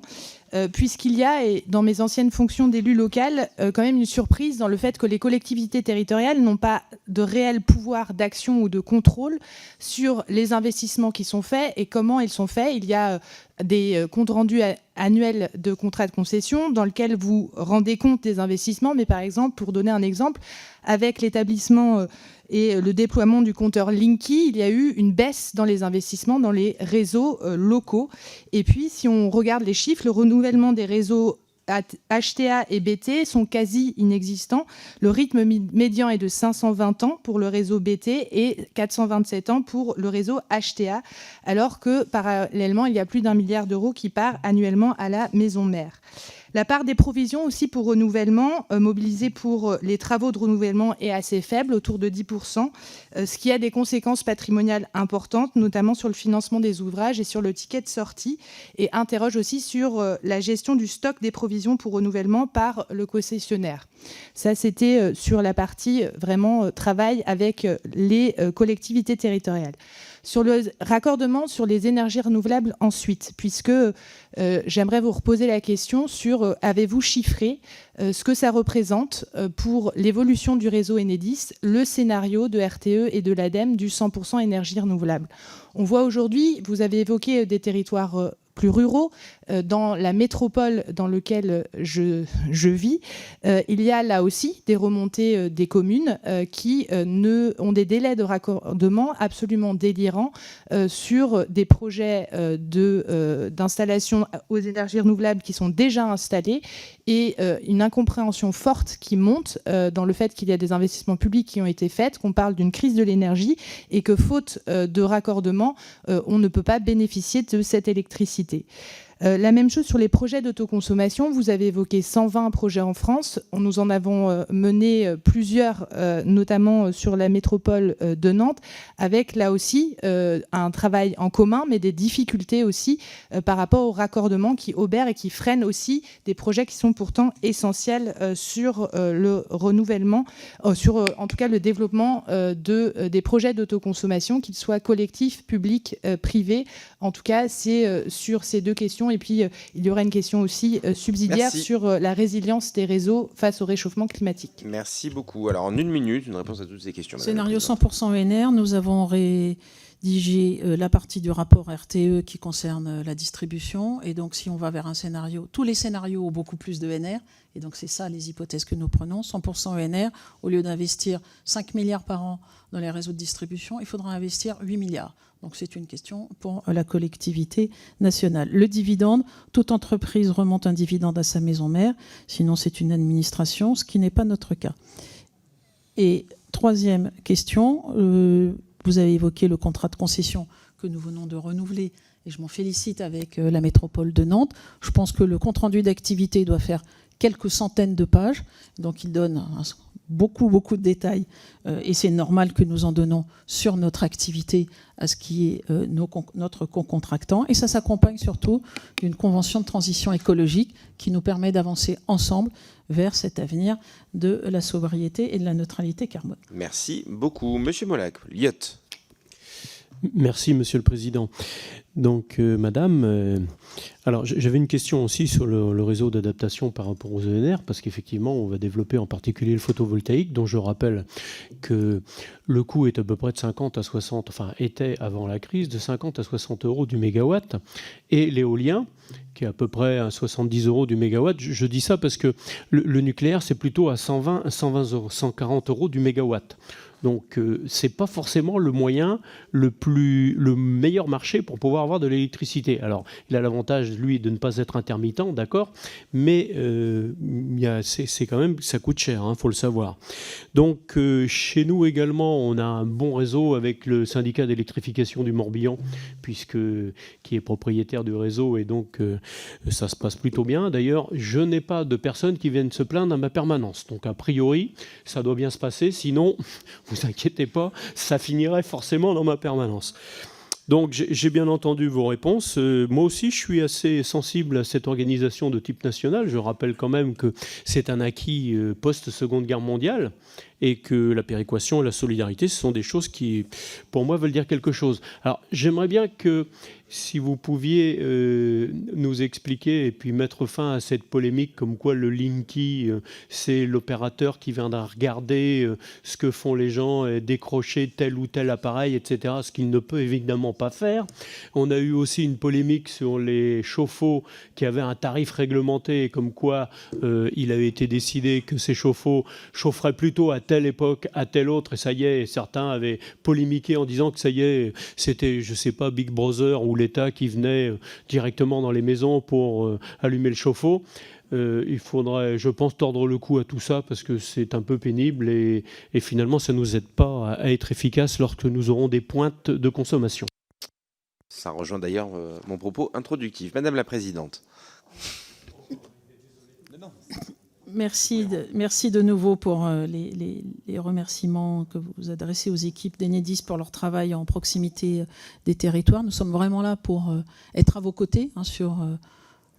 puisqu'il y a, et dans mes anciennes fonctions d'élu local, quand même une surprise dans le fait que les collectivités territoriales n'ont pas de réel pouvoir d'action ou de contrôle sur les investissements qui sont faits et comment ils sont faits. Il y a des comptes rendus annuels de contrats de concession dans lesquels vous rendez compte des investissements, mais par exemple, pour donner un exemple, avec l'établissement et le déploiement du compteur Linky, il y a eu une baisse dans les investissements dans les réseaux locaux. Et puis, si on regarde les chiffres, le renouvellement des réseaux HTA et BT sont quasi inexistants. Le rythme médian est de 520 ans pour le réseau BT et 427 ans pour le réseau HTA, alors que parallèlement, il y a plus d'1 milliard d'euros qui part annuellement à la maison mère. La part des provisions aussi pour renouvellement, mobilisées pour les travaux de renouvellement, est assez faible, autour de 10%, ce qui a des conséquences patrimoniales importantes, notamment sur le financement des ouvrages et sur le ticket de sortie, et interroge aussi sur la gestion du stock des provisions pour renouvellement par le concessionnaire. Ça, c'était sur la partie vraiment travail avec les collectivités territoriales. Sur le raccordement sur les énergies renouvelables ensuite, puisque j'aimerais vous reposer la question sur avez-vous chiffré ce que ça représente pour l'évolution du réseau Enedis, le scénario de RTE et de l'ADEME du 100% énergie renouvelable. On voit aujourd'hui, vous avez évoqué des territoires plus ruraux. Dans la métropole dans laquelle je vis, il y a là aussi des remontées des communes qui ont des délais de raccordement absolument délirants sur des projets d'installation aux énergies renouvelables qui sont déjà installés, et une incompréhension forte qui monte dans le fait qu'il y a des investissements publics qui ont été faits, qu'on parle d'une crise de l'énergie et que faute de raccordement, on ne peut pas bénéficier de cette électricité. La même chose sur les projets d'autoconsommation. Vous avez évoqué 120 projets en France. Nous en avons mené plusieurs, notamment sur la métropole de Nantes, avec là aussi un travail en commun, mais des difficultés aussi par rapport au raccordement qui obèrent et qui freinent aussi des projets qui sont pourtant essentiels sur le renouvellement, sur en tout cas le développement des projets d'autoconsommation, qu'ils soient collectifs, publics, privés. En tout cas, c'est sur ces deux questions. Et puis, il y aura une question aussi subsidiaire sur la résilience des réseaux face au réchauffement climatique. Merci beaucoup. Alors, en 1 minute, une réponse à toutes ces questions. Scénario 100% ENR, nous avons rédigé la partie du rapport RTE qui concerne la distribution. Et donc, si on va vers un scénario, tous les scénarios ont beaucoup plus de ENR. Et donc, c'est ça les hypothèses que nous prenons. 100% ENR, au lieu d'investir 5 milliards par an dans les réseaux de distribution, il faudra investir 8 milliards. Donc c'est une question pour la collectivité nationale. Le dividende, toute entreprise remonte un dividende à sa maison mère, sinon c'est une administration, ce qui n'est pas notre cas. Et troisième question, vous avez évoqué le contrat de concession que nous venons de renouveler, et je m'en félicite avec la métropole de Nantes. Je pense que le compte-rendu d'activité doit faire quelques centaines de pages, donc il donne beaucoup de détails, et c'est normal que nous en donnons sur notre activité à ce qui est notre co-contractant, et ça s'accompagne surtout d'une convention de transition écologique qui nous permet d'avancer ensemble vers cet avenir de la sobriété et de la neutralité carbone. Merci beaucoup. Monsieur Molac, Liot. Merci, Monsieur le Président. Donc, Madame, alors j'avais une question aussi sur le réseau d'adaptation par rapport aux ENR, parce qu'effectivement, on va développer en particulier le photovoltaïque, dont je rappelle que le coût est à peu près de 50 à 60, enfin était avant la crise, de 50 à 60 euros du mégawatt, et l'éolien, qui est à peu près à 70 euros du mégawatt. Je dis ça parce que le nucléaire, c'est plutôt à 120 euros, 140 euros du mégawatt. Donc, ce n'est pas forcément le moyen le meilleur marché pour pouvoir avoir de l'électricité. Alors, il a l'avantage, lui, de ne pas être intermittent, d'accord, mais c'est quand même, ça coûte cher, faut le savoir. Donc, chez nous également, on a un bon réseau avec le syndicat d'électrification du Morbihan, qui est propriétaire du réseau, et donc ça se passe plutôt bien. D'ailleurs, je n'ai pas de personnes qui viennent se plaindre à ma permanence. Donc, a priori, ça doit bien se passer, sinon... Vous inquiétez pas, ça finirait forcément dans ma permanence. Donc j'ai bien entendu vos réponses. Moi aussi, je suis assez sensible à cette organisation de type national. Je rappelle quand même que c'est un acquis post-Seconde Guerre mondiale et que la péréquation et la solidarité, ce sont des choses qui, pour moi, veulent dire quelque chose. Alors j'aimerais bien que, si vous pouviez nous expliquer et puis mettre fin à cette polémique comme quoi le Linky, c'est l'opérateur qui viendra regarder ce que font les gens, décrocher tel ou tel appareil, etc., ce qu'il ne peut évidemment pas faire. On a eu aussi une polémique sur les chauffe-eau qui avaient un tarif réglementé, comme quoi il avait été décidé que ces chauffe-eau chaufferaient plutôt à telle époque, à telle autre, et ça y est, et certains avaient polémiqué en disant que ça y est, c'était, je sais pas, Big Brother ou l'État qui venait directement dans les maisons pour allumer le chauffe-eau. Il faudrait, je pense, tordre le cou à tout ça parce que c'est un peu pénible et finalement, ça ne nous aide pas à être efficace lorsque nous aurons des pointes de consommation. Ça rejoint d'ailleurs mon propos introductif. Madame la Présidente. Merci de nouveau pour les remerciements que vous adressez aux équipes d'Enedis pour leur travail en proximité des territoires. Nous sommes vraiment là pour être à vos côtés sur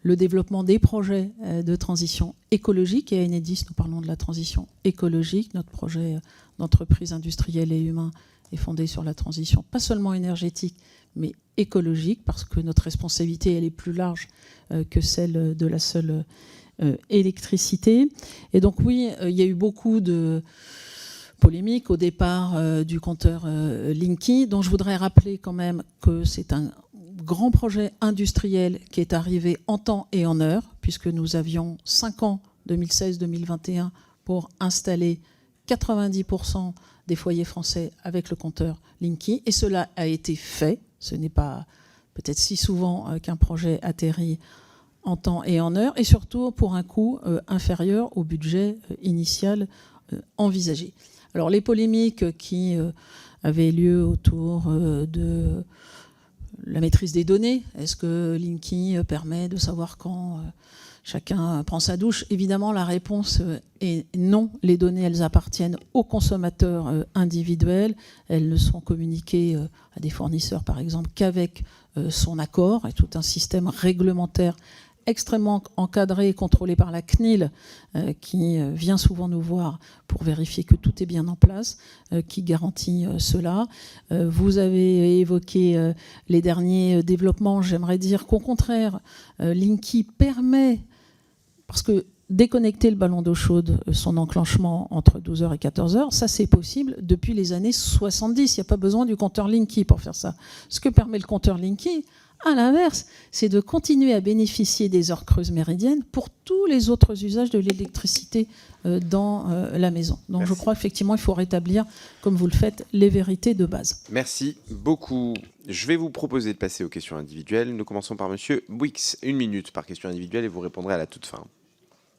le développement des projets de transition écologique. Et à Enedis, nous parlons de la transition écologique. Notre projet d'entreprise industrielle et humain est fondé sur la transition, pas seulement énergétique, mais écologique, parce que notre responsabilité, elle est plus large que celle de la seule électricité. Et donc oui, il y a eu beaucoup de polémiques au départ du compteur Linky, dont je voudrais rappeler quand même que c'est un grand projet industriel qui est arrivé en temps et en heure, puisque nous avions 5 ans, 2016-2021, pour installer 90% des foyers français avec le compteur Linky. Et cela a été fait. Ce n'est pas peut-être si souvent qu'un projet atterrit en temps et en heure, et surtout pour un coût inférieur au budget initial envisagé. Alors les polémiques qui avaient lieu autour de la maîtrise des données, est-ce que Linky permet de savoir quand chacun prend sa douche? Évidemment, la réponse est non. Les données, elles appartiennent aux consommateurs individuels. Elles ne sont communiquées à des fournisseurs, par exemple, qu'avec son accord, et tout un système réglementaire extrêmement encadré et contrôlé par la CNIL, qui vient souvent nous voir pour vérifier que tout est bien en place, qui garantit cela. Vous avez évoqué les derniers développements. J'aimerais dire qu'au contraire, Linky permet, parce que déconnecter le ballon d'eau chaude, son enclenchement entre 12h et 14h, ça c'est possible depuis les années 70. Il n'y a pas besoin du compteur Linky pour faire ça. Ce que permet le compteur Linky, à l'inverse, c'est de continuer à bénéficier des heures creuses méridiennes pour tous les autres usages de l'électricité dans la maison. Donc Merci. Je crois effectivement qu'il faut rétablir, comme vous le faites, les vérités de base. Merci beaucoup. Je vais vous proposer de passer aux questions individuelles. Nous commençons par Monsieur Bouix. 1 minute par question individuelle et vous répondrez à la toute fin.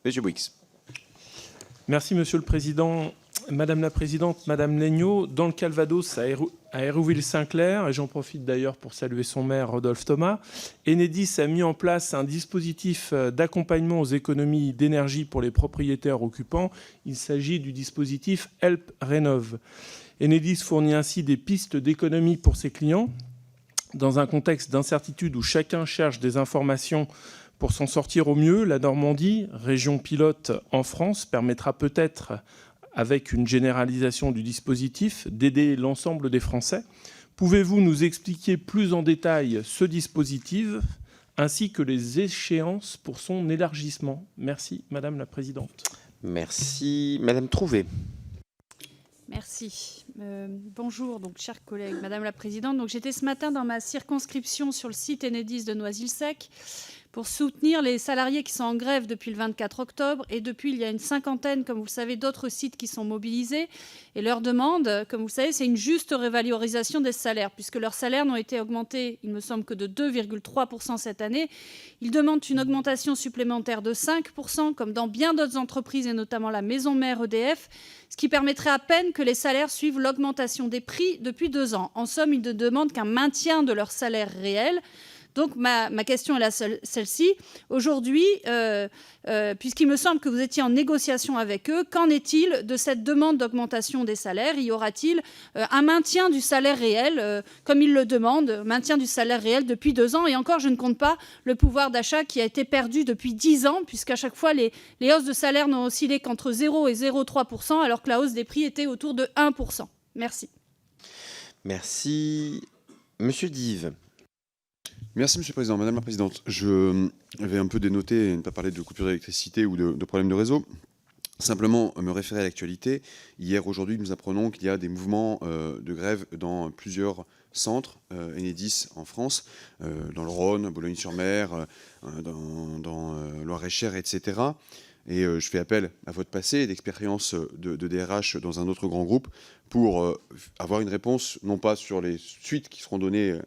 Monsieur Bouix. Merci Monsieur le Président. Madame la Présidente, Madame Legnaud, dans le Calvados, à Hérouville-Saint-Clair, et j'en profite d'ailleurs pour saluer son maire Rodolphe Thomas, Enedis a mis en place un dispositif d'accompagnement aux économies d'énergie pour les propriétaires occupants. Il s'agit du dispositif Help Rénov'. Enedis fournit ainsi des pistes d'économie pour ses clients. Dans un contexte d'incertitude où chacun cherche des informations pour s'en sortir au mieux, la Normandie, région pilote en France, permettra peut-être, avec une généralisation du dispositif, d'aider l'ensemble des Français. Pouvez-vous nous expliquer plus en détail ce dispositif, ainsi que les échéances pour son élargissement? Merci, Madame la Présidente. Merci. Madame Trouvé. Merci. Bonjour, donc, chers collègues, Madame la Présidente. Donc, j'étais ce matin dans ma circonscription sur le site Enedis de Noisy-le-Sec pour soutenir les salariés qui sont en grève depuis le 24 octobre. Et depuis, il y a une cinquantaine, comme vous le savez, d'autres sites qui sont mobilisés. Et leur demande, comme vous le savez, c'est une juste révalorisation des salaires, puisque leurs salaires n'ont été augmentés, il me semble, que de 2,3% cette année. Ils demandent une augmentation supplémentaire de 5%, comme dans bien d'autres entreprises, et notamment la maison mère EDF, ce qui permettrait à peine que les salaires suivent l'augmentation des prix depuis 2 ans. En somme, ils ne demandent qu'un maintien de leur salaire réel. Donc ma question est celle-ci. Aujourd'hui, puisqu'il me semble que vous étiez en négociation avec eux, qu'en est-il de cette demande d'augmentation des salaires? Y aura-t-il un maintien du salaire réel, comme ils le demandent, maintien du salaire réel depuis 2 ans? Et encore, je ne compte pas le pouvoir d'achat qui a été perdu depuis 10 ans, puisqu'à chaque fois, les hausses de salaire n'ont oscillé qu'entre 0 et 0,3%, alors que la hausse des prix était autour de 1%. Merci. Merci. Monsieur Dive. Merci Monsieur le Président. Madame la Présidente, je vais un peu dénoter et ne pas parler de coupure d'électricité ou de problèmes de réseau. Simplement me référer à l'actualité. Hier, aujourd'hui, nous apprenons qu'il y a des mouvements de grève dans plusieurs centres Enedis en France, dans le Rhône, Boulogne-sur-Mer, dans Loir-et-Cher, etc. Et je fais appel à votre passé et d'expérience de DRH dans un autre grand groupe pour avoir une réponse, non pas sur les suites qui seront données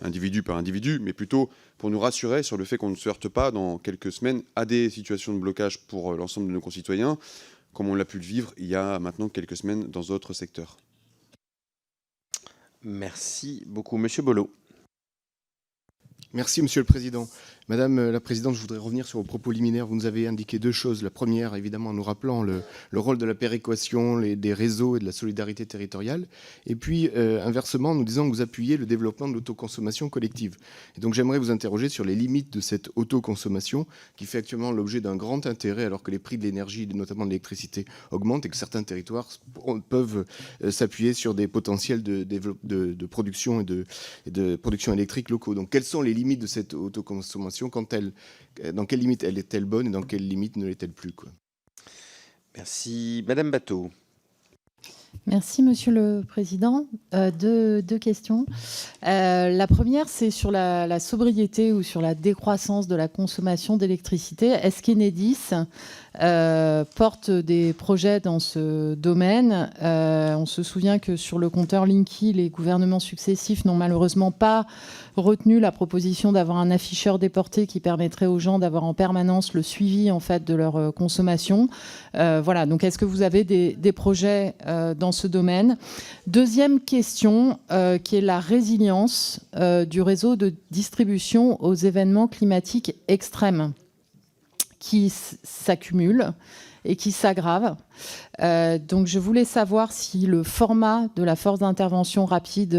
individu par individu, mais plutôt pour nous rassurer sur le fait qu'on ne se heurte pas dans quelques semaines à des situations de blocage pour l'ensemble de nos concitoyens, comme on l'a pu le vivre il y a maintenant quelques semaines dans d'autres secteurs. Merci beaucoup. Monsieur Bollot. Merci Monsieur le Président. Madame la Présidente, je voudrais revenir sur vos propos liminaires. Vous nous avez indiqué 2 choses. La première, évidemment, en nous rappelant le rôle de la péréquation, des réseaux et de la solidarité territoriale. Et puis, inversement, en nous disant que vous appuyez le développement de l'autoconsommation collective. Et donc, j'aimerais vous interroger sur les limites de cette autoconsommation qui fait actuellement l'objet d'un grand intérêt alors que les prix de l'énergie, notamment de l'électricité, augmentent et que certains territoires peuvent s'appuyer sur des potentiels de production et de production électrique locaux. Donc, quelles sont les limites de cette autoconsommation? Dans quelle limite elle est-elle bonne et dans quelle limite ne l'est-elle plus, quoi? Merci. Madame Bateau. Merci, Monsieur le Président. Deux questions. La première, c'est sur la sobriété ou sur la décroissance de la consommation d'électricité. Est-ce qu'Enedis porte des projets dans ce domaine? On se souvient que sur le compteur Linky, les gouvernements successifs n'ont malheureusement pas retenu la proposition d'avoir un afficheur déporté qui permettrait aux gens d'avoir en permanence le suivi en fait de leur consommation. Voilà. Donc, est-ce que vous avez des projets dans ce domaine? Deuxième question, qui est la résilience du réseau de distribution aux événements climatiques extrêmes qui s'accumulent et qui s'aggravent. Donc, je voulais savoir si le format de la force d'intervention rapide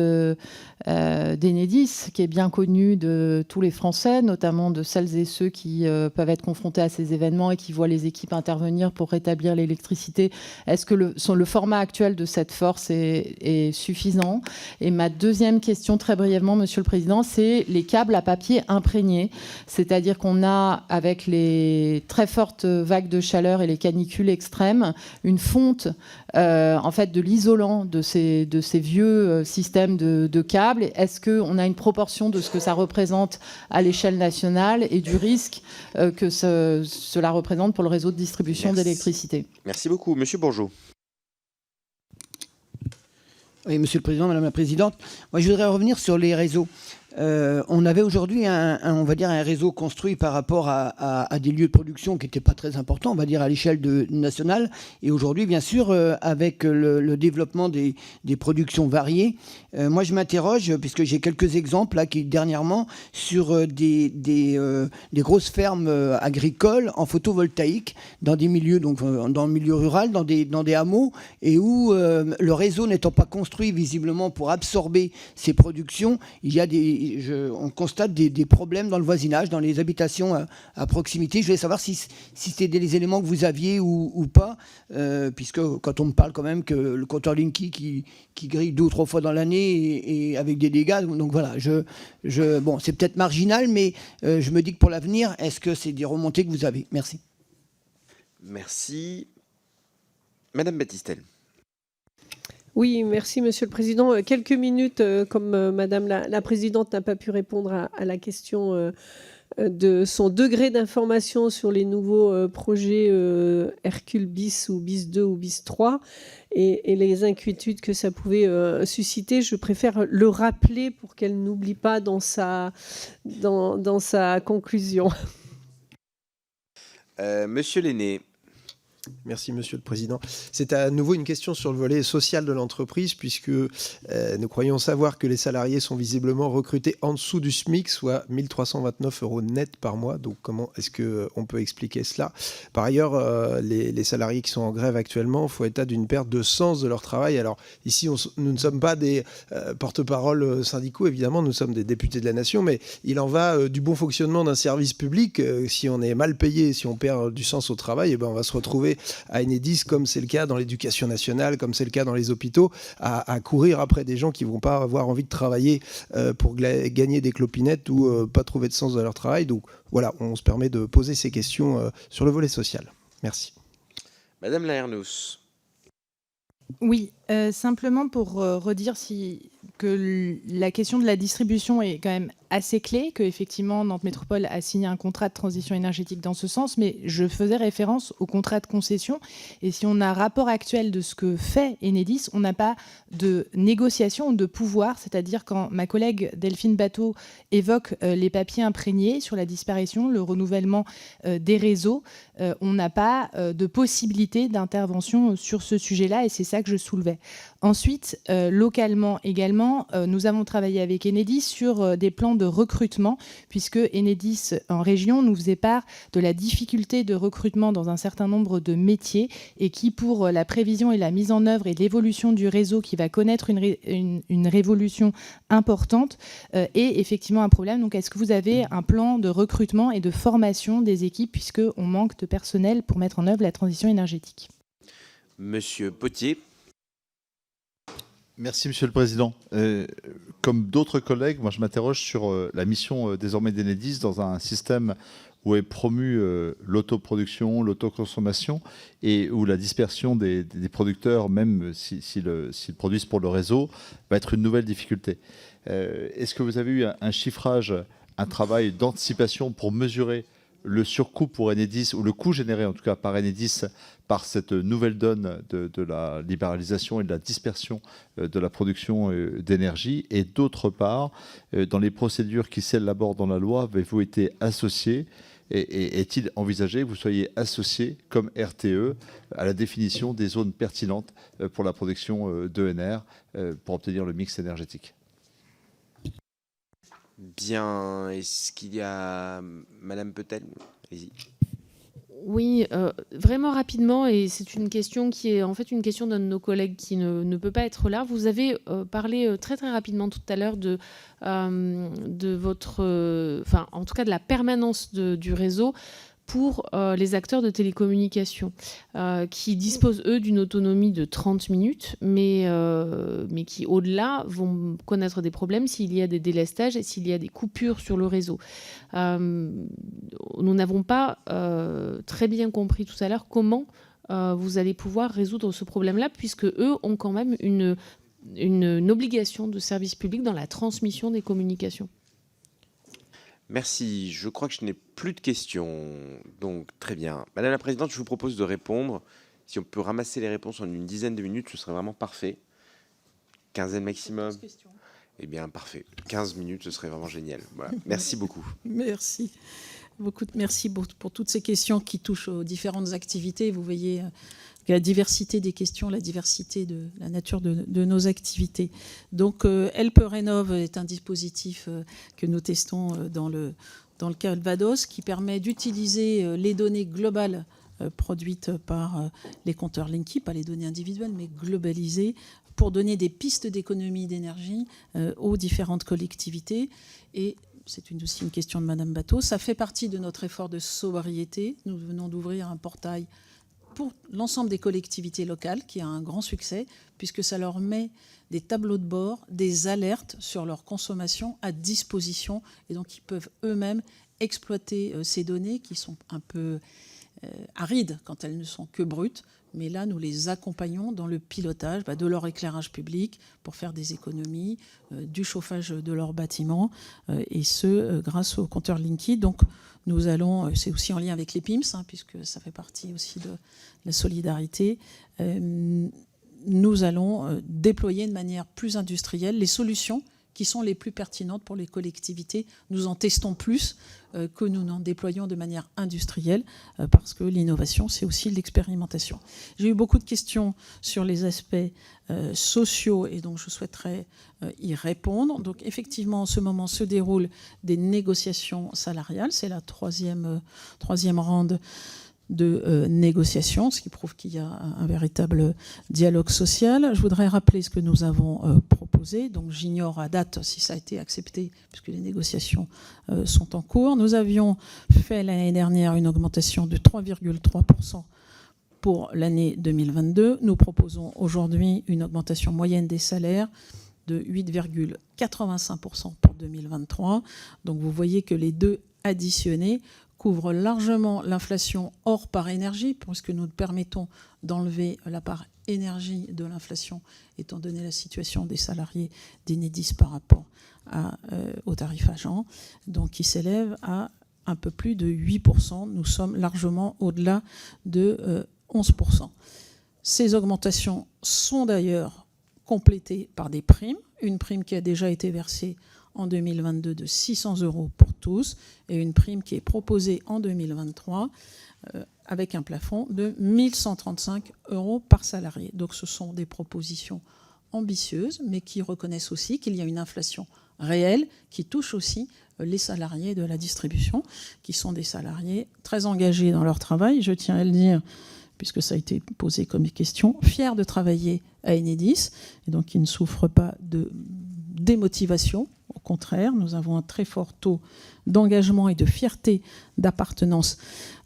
d'Enedis, qui est bien connu de tous les Français, notamment de celles et ceux qui peuvent être confrontés à ces événements et qui voient les équipes intervenir pour rétablir l'électricité, est-ce que le format actuel de cette force est suffisant? Et ma deuxième question, très brièvement, Monsieur le Président, c'est les câbles à papier imprégnés. C'est-à-dire qu'on a, avec les très fortes vagues de chaleur et les canicules extrêmes, une fonte en fait de l'isolant de ces vieux systèmes de câbles. Est-ce qu'on a une proportion de ce que ça représente à l'échelle nationale et du risque que cela représente pour le réseau de distribution d'électricité? Merci beaucoup. Monsieur Bourgeot. Oui, Monsieur le Président, Madame la Présidente. Moi, je voudrais revenir sur les réseaux. On avait aujourd'hui on va dire un réseau construit par rapport à des lieux de production qui n'étaient pas très importants, on va dire à l'échelle nationale. Et aujourd'hui, bien sûr, avec le développement des productions variées, moi je m'interroge, puisque j'ai quelques exemples là, qui dernièrement, sur des grosses fermes agricoles en photovoltaïque, dans des milieux, donc dans le milieu rural, dans des hameaux, et où le réseau n'étant pas construit visiblement pour absorber ces productions, il y a on constate des problèmes dans le voisinage, dans les habitations à proximité. Je voulais savoir si c'était des éléments que vous aviez ou pas, puisque quand on me parle quand même que le compteur Linky qui grille 2 ou 3 fois dans l'année et avec des dégâts, donc voilà, bon, c'est peut-être marginal, mais je me dis que pour l'avenir, est-ce que c'est des remontées que vous avez? Merci. Merci. Madame Battistel. Oui, merci Monsieur le Président. Quelques minutes, comme Madame la Présidente n'a pas pu répondre à la question de son degré d'information sur les nouveaux projets Hercule bis ou bis 2 ou bis 3 et les inquiétudes que ça pouvait susciter. Je préfère le rappeler pour qu'elle n'oublie pas dans sa conclusion. Monsieur Lenné. Merci, Monsieur le Président. C'est à nouveau une question sur le volet social de l'entreprise, puisque nous croyons savoir que les salariés sont visiblement recrutés en dessous du SMIC, soit 1 329 € net par mois. Donc, comment est-ce qu'on peut expliquer cela? Par ailleurs, les salariés qui sont en grève actuellement font état d'une perte de sens de leur travail. Alors, ici, nous ne sommes pas des porte-parole syndicaux, évidemment, nous sommes des députés de la nation, mais il en va du bon fonctionnement d'un service public. Si on est mal payé, si on perd du sens au travail, on va se retrouver à Enedis, comme c'est le cas dans l'éducation nationale, comme c'est le cas dans les hôpitaux, à courir après des gens qui ne vont pas avoir envie de travailler pour gagner des clopinettes ou pas trouver de sens de leur travail. Donc voilà, on se permet de poser ces questions sur le volet social. Merci. Madame Lahernos. Oui, simplement pour redire que la question de la distribution est quand même assez clé, qu'effectivement Nantes Métropole a signé un contrat de transition énergétique dans ce sens, mais je faisais référence au contrat de concession. Et si on a un rapport actuel de ce que fait Enedis, on n'a pas de négociation ou de pouvoir, c'est-à-dire quand ma collègue Delphine Bateau évoque les papiers imprégnés sur la disparition, le renouvellement des réseaux, on n'a pas de possibilité d'intervention sur ce sujet-là, et c'est ça que je soulevais. Ensuite, localement également, nous avons travaillé avec Enedis sur des plans de recrutement, puisque Enedis en région nous faisait part de la difficulté de recrutement dans un certain nombre de métiers, et qui, pour la prévision et la mise en œuvre et l'évolution du réseau qui va connaître une révolution importante, est effectivement un problème. Donc, est-ce que vous avez un plan de recrutement et de formation des équipes, puisqu'on manque de personnel pour mettre en œuvre la transition énergétique? Monsieur Potier. Merci, Monsieur le Président. Comme d'autres collègues, moi je m'interroge sur la mission désormais d'Enedis dans un système où est promue l'autoproduction, l'autoconsommation, et où la dispersion des producteurs, même s'ils produisent pour le réseau, va être une nouvelle difficulté. Est-ce que vous avez eu un chiffrage, un travail d'anticipation pour mesurer le surcoût pour Enedis, ou le coût généré en tout cas par Enedis, par cette nouvelle donne de la libéralisation et de la dispersion de la production d'énergie? Et d'autre part, dans les procédures qui s'élaborent dans la loi, avez-vous été associé, et est-il envisagé que vous soyez associé comme RTE à la définition des zones pertinentes pour la production d'ENR pour obtenir le mix énergétique? Bien, est-ce qu'il y a Madame Petel? Allez-y. Oui, vraiment rapidement, et c'est une question qui est en fait une question d'un de nos collègues qui ne peut pas être là. Vous avez parlé très très rapidement tout à l'heure de votre, enfin en tout cas de la permanence du réseau pour les acteurs de télécommunications qui disposent, eux, d'une autonomie de 30 minutes, mais qui, au-delà, vont connaître des problèmes s'il y a des délestages et s'il y a des coupures sur le réseau. Nous n'avons pas très bien compris tout à l'heure comment vous allez pouvoir résoudre ce problème-là, puisque eux ont quand même une obligation de service public dans la transmission des communications. Merci. Je crois que je n'ai plus de questions. Donc, très bien. Madame la Présidente, je vous propose de répondre. Si on peut ramasser les réponses en une dizaine de minutes, ce serait vraiment parfait. Quinzaine maximum. Eh bien, parfait. 15 minutes, ce serait vraiment génial. Voilà. Merci beaucoup. Merci. Merci pour toutes ces questions qui touchent aux différentes activités. Vous voyez la diversité des questions, la diversité de la nature de nos activités. Donc, Help Rénov est un dispositif que nous testons dans le Calvados qui permet d'utiliser les données globales produites par les compteurs Linky, pas les données individuelles, mais globalisées, pour donner des pistes d'économie d'énergie aux différentes collectivités. Et c'est aussi une question de Madame Bateau. Ça fait partie de notre effort de sobriété. Nous venons d'ouvrir un portail pour l'ensemble des collectivités locales, qui a un grand succès, puisque ça leur met des tableaux de bord, des alertes sur leur consommation à disposition, et donc ils peuvent eux-mêmes exploiter ces données qui sont un peu arides quand elles ne sont que brutes, mais là nous les accompagnons dans le pilotage de leur éclairage public pour faire des économies, du chauffage de leurs bâtiments, et ce grâce au compteur Linky. Donc nous allons, c'est aussi en lien avec les PIMS, puisque ça fait partie aussi de la solidarité, nous allons déployer de manière plus industrielle les solutions qui sont les plus pertinentes pour les collectivités. Nous en testons plus que nous n'en déployons de manière industrielle, parce que l'innovation, c'est aussi l'expérimentation. J'ai eu beaucoup de questions sur les aspects sociaux, et donc je souhaiterais y répondre. Donc effectivement, en ce moment se déroulent des négociations salariales. C'est la troisième ronde de négociations, ce qui prouve qu'il y a un véritable dialogue social. Je voudrais rappeler ce que nous avons proposé. Donc j'ignore à date si ça a été accepté, puisque les négociations sont en cours. Nous avions fait l'année dernière une augmentation de 3,3% pour l'année 2022. Nous proposons aujourd'hui une augmentation moyenne des salaires de 8,85% pour 2023. Donc vous voyez que les deux additionnés couvre largement l'inflation hors part énergie, puisque nous permettons d'enlever la part énergie de l'inflation, étant donné la situation des salariés d'Enedis par rapport au tarif agent, donc qui s'élève à un peu plus de 8%. Nous sommes largement au-delà de 11%. Ces augmentations sont d'ailleurs complétées par des primes, une prime qui a déjà été versée en 2022 de 600 € pour tous, et une prime qui est proposée en 2023 avec un plafond de 1 135 € par salarié. Donc ce sont des propositions ambitieuses, mais qui reconnaissent aussi qu'il y a une inflation réelle qui touche aussi les salariés de la distribution, qui sont des salariés très engagés dans leur travail, je tiens à le dire, puisque ça a été posé comme question, fiers de travailler à Enedis, et donc qui ne souffrent pas de démotivation. Au contraire, nous avons un très fort taux d'engagement et de fierté d'appartenance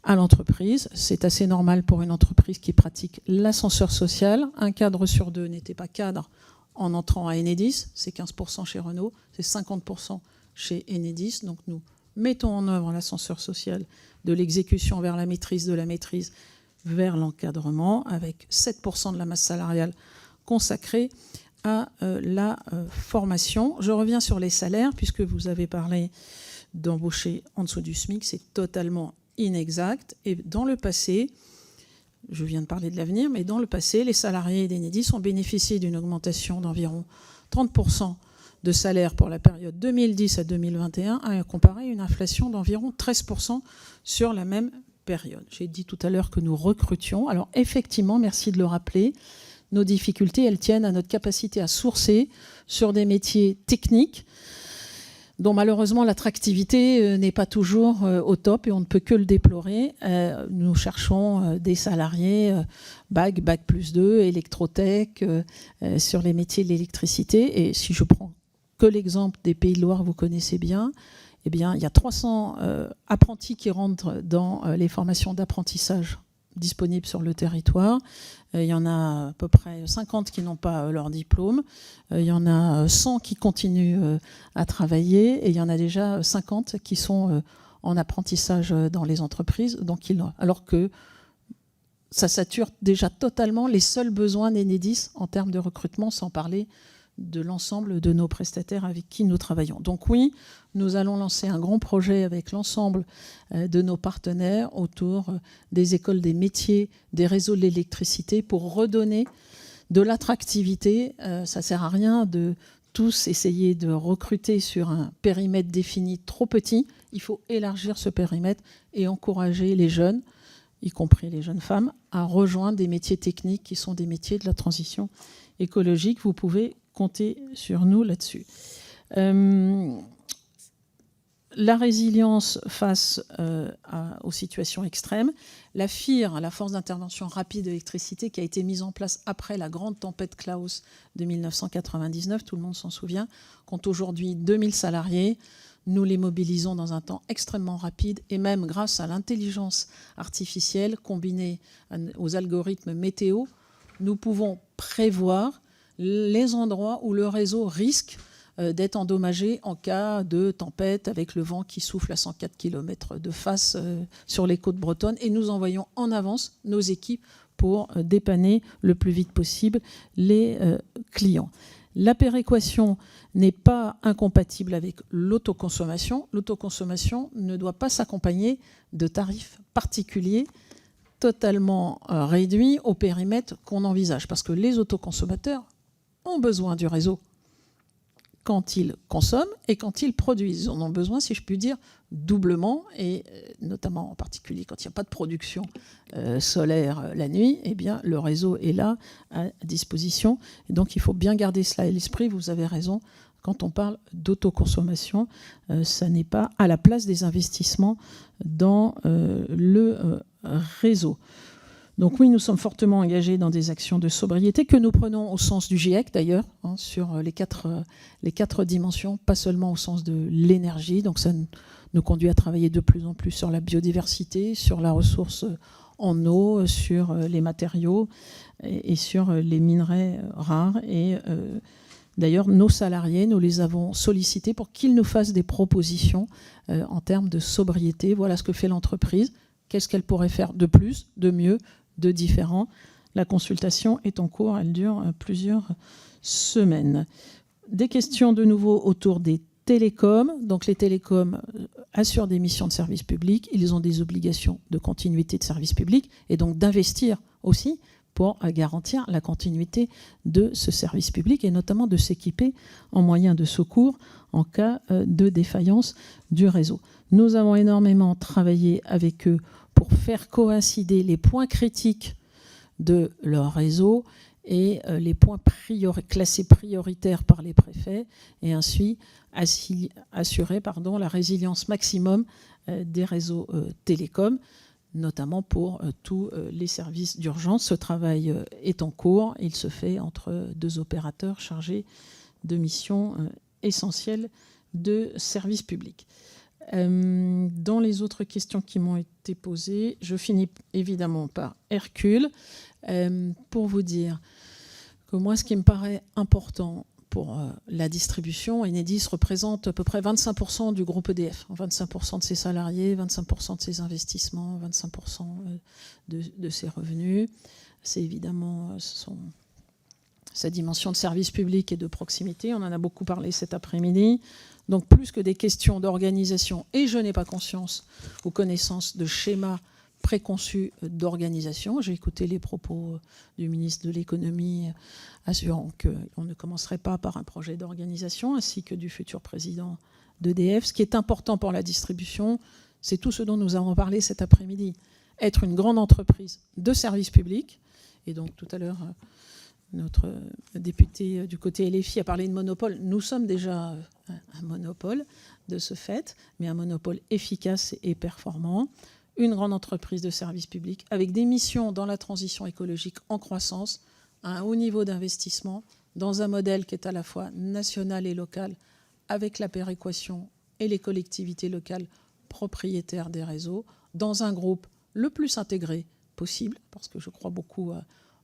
à l'entreprise. C'est assez normal pour une entreprise qui pratique l'ascenseur social. Un cadre sur deux n'était pas cadre en entrant à Enedis. C'est 15% chez Renault, c'est 50% chez Enedis. Donc nous Mettons en œuvre l'ascenseur social de l'exécution vers la maîtrise, de la maîtrise vers l'encadrement, avec 7% de la masse salariale consacrée à la formation. Je reviens sur les salaires, puisque vous avez parlé d'embaucher en dessous du SMIC. C'est totalement inexact. Et dans le passé, je viens de parler de l'avenir, mais dans le passé, les salariés d'Enedis ont bénéficié d'une augmentation d'environ 30% de salaire pour la période 2010 à 2021, à comparer à une inflation d'environ 13% sur la même période. J'ai dit tout à l'heure que nous recrutions. Alors effectivement, merci de le rappeler, nos difficultés, elles tiennent à notre capacité à sourcer sur des métiers techniques dont malheureusement l'attractivité n'est pas toujours au top et on ne peut que le déplorer. Nous cherchons des salariés bac plus 2, électrotech, sur les métiers de l'électricité. Et si je prends que l'exemple des Pays de Loire, vous connaissez bien, eh bien, il y a 300 apprentis qui rentrent dans les formations d'apprentissage disponibles sur le territoire. Il y en a à peu près 50 qui n'ont pas leur diplôme. Il y en a 100 qui continuent à travailler. Et il y en a déjà 50 qui sont en apprentissage dans les entreprises. Donc, alors que ça sature déjà totalement les seuls besoins d'Enedis en termes de recrutement, sans parler de l'ensemble de nos prestataires avec qui nous travaillons. Donc oui, nous allons lancer un grand projet avec l'ensemble de nos partenaires autour des écoles des métiers, des réseaux de l'électricité pour redonner de l'attractivité. Ça ne sert à rien de tous essayer de recruter sur un périmètre défini trop petit. Il faut élargir ce périmètre et encourager les jeunes, y compris les jeunes femmes, à rejoindre des métiers techniques qui sont des métiers de la transition écologique. Vous pouvez compter sur nous là-dessus. La résilience face aux situations extrêmes, la FIR, la force d'intervention rapide d'électricité, qui a été mise en place après la grande tempête Klaus de 1999, tout le monde s'en souvient, compte aujourd'hui 2000 salariés. Nous les mobilisons dans un temps extrêmement rapide et même grâce à l'intelligence artificielle combinée aux algorithmes météo, nous pouvons prévoir les endroits où le réseau risque d'être endommagé en cas de tempête avec le vent qui souffle à 104 km de face sur les côtes bretonnes. Et nous envoyons en avance nos équipes pour dépanner le plus vite possible les clients. La péréquation n'est pas incompatible avec l'autoconsommation. L'autoconsommation ne doit pas s'accompagner de tarifs particuliers totalement réduits au périmètre qu'on envisage. Parce que les autoconsommateurs ont besoin du réseau quand ils consomment et quand ils produisent. Ils en ont besoin, si je puis dire, doublement, et notamment en particulier quand il n'y a pas de production solaire la nuit, eh bien, le réseau est là à disposition. Et donc il faut bien garder cela à l'esprit, vous avez raison, quand on parle d'autoconsommation, ça n'est pas à la place des investissements dans le réseau. Donc oui, nous sommes fortement engagés dans des actions de sobriété que nous prenons au sens du GIEC d'ailleurs, sur les quatre dimensions, pas seulement au sens de l'énergie. Donc ça nous conduit à travailler de plus en plus sur la biodiversité, sur la ressource en eau, sur les matériaux et sur les minerais rares. Et d'ailleurs, nos salariés, nous les avons sollicités pour qu'ils nous fassent des propositions en termes de sobriété. Voilà ce que fait l'entreprise. Qu'est-ce qu'elle pourrait faire de plus, de mieux, de différent? La consultation est en cours, elle dure plusieurs semaines. Des questions de nouveau autour des télécoms. Donc les télécoms assurent des missions de service public, ils ont des obligations de continuité de service public et donc d'investir aussi pour garantir la continuité de ce service public et notamment de s'équiper en moyens de secours en cas de défaillance du réseau. Nous avons énormément travaillé avec eux pour faire coïncider les points critiques de leur réseau et les points classés prioritaires par les préfets et ainsi assurer la résilience maximum des réseaux télécoms, notamment pour tous les services d'urgence. Ce travail est en cours. Il se fait entre deux opérateurs chargés de missions essentielles de service public. Dans les autres questions qui m'ont été posées, je finis évidemment par Hercule pour vous dire que moi, ce qui me paraît important pour la distribution. Enedis représente à peu près 25% du groupe EDF, 25% de ses salariés, 25% de ses investissements, 25% de ses revenus. C'est évidemment sa dimension de service public et de proximité. On en a beaucoup parlé cet après-midi. Donc plus que des questions d'organisation, et je n'ai pas conscience ou connaissance de schémas préconçus d'organisation. J'ai écouté les propos du ministre de l'économie assurant qu'on ne commencerait pas par un projet d'organisation, ainsi que du futur président d'EDF. Ce qui est important pour la distribution, c'est tout ce dont nous avons parlé cet après-midi. Être une grande entreprise de service public. Et donc tout à l'heure, notre député du côté LFI a parlé de monopole. Nous sommes déjà un monopole de ce fait, mais un monopole efficace et performant. Une grande entreprise de service public avec des missions dans la transition écologique en croissance, à un haut niveau d'investissement, dans un modèle qui est à la fois national et local, avec la péréquation et les collectivités locales propriétaires des réseaux, dans un groupe le plus intégré possible, parce que je crois beaucoup au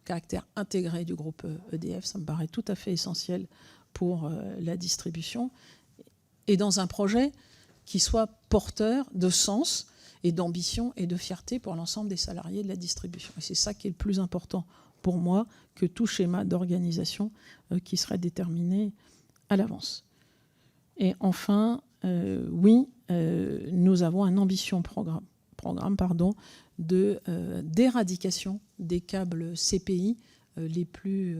caractère intégré du groupe EDF, ça me paraît tout à fait essentiel pour la distribution, et dans un projet qui soit porteur de sens et d'ambition et de fierté pour l'ensemble des salariés de la distribution. Et c'est ça qui est le plus important pour moi que tout schéma d'organisation qui serait déterminé à l'avance. Et enfin, oui, nous avons un ambitieux programme d'éradication des câbles CPI les plus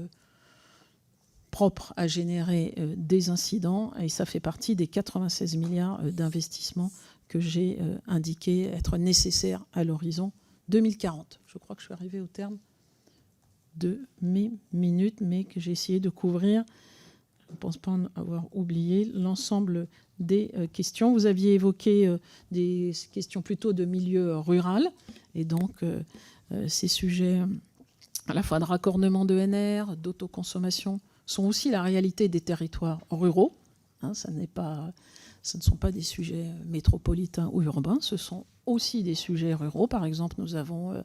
propres à générer des incidents, et ça fait partie des 96 milliards d'investissements que j'ai indiqué être nécessaires à l'horizon 2040. Je crois que je suis arrivée au terme de mes minutes, mais que j'ai essayé de couvrir, je ne pense pas en avoir oublié, l'ensemble des questions. Vous aviez évoqué des questions plutôt de milieu rural, et donc ces sujets à la fois de raccordement d'ENR, d'autoconsommation, sont aussi la réalité des territoires ruraux. Ce ne sont pas des sujets métropolitains ou urbains, ce sont aussi des sujets ruraux. Par exemple, nous avons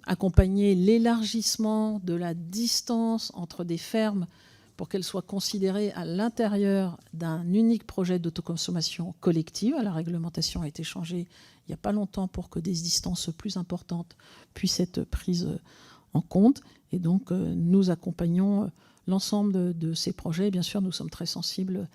accompagné l'élargissement de la distance entre des fermes pour qu'elles soient considérées à l'intérieur d'un unique projet d'autoconsommation collective. La réglementation a été changée il n'y a pas longtemps pour que des distances plus importantes puissent être prises en compte. Et donc, nous accompagnons l'ensemble de ces projets. Bien sûr, nous sommes très sensibles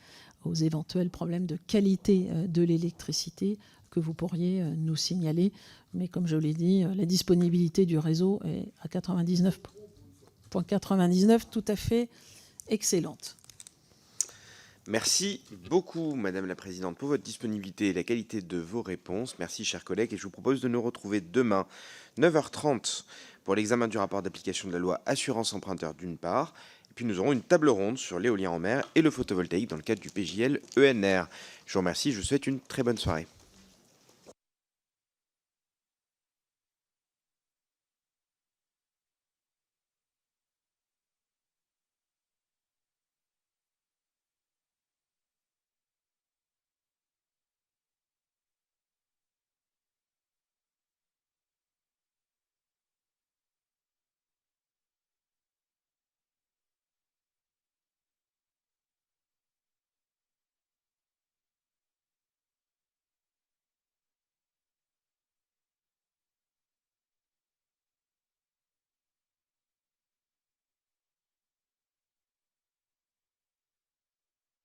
aux éventuels problèmes de qualité de l'électricité que vous pourriez nous signaler. Mais comme je l'ai dit, la disponibilité du réseau est à 99,99, tout à fait excellente. Merci beaucoup, Madame la Présidente, pour votre disponibilité et la qualité de vos réponses. Merci, chers collègues. Et je vous propose de nous retrouver demain, 9h30, pour l'examen du rapport d'application de la loi Assurance Emprunteur d'une part. Et puis nous aurons une table ronde sur l'éolien en mer et le photovoltaïque dans le cadre du PJL ENR. Je vous remercie, je vous souhaite une très bonne soirée.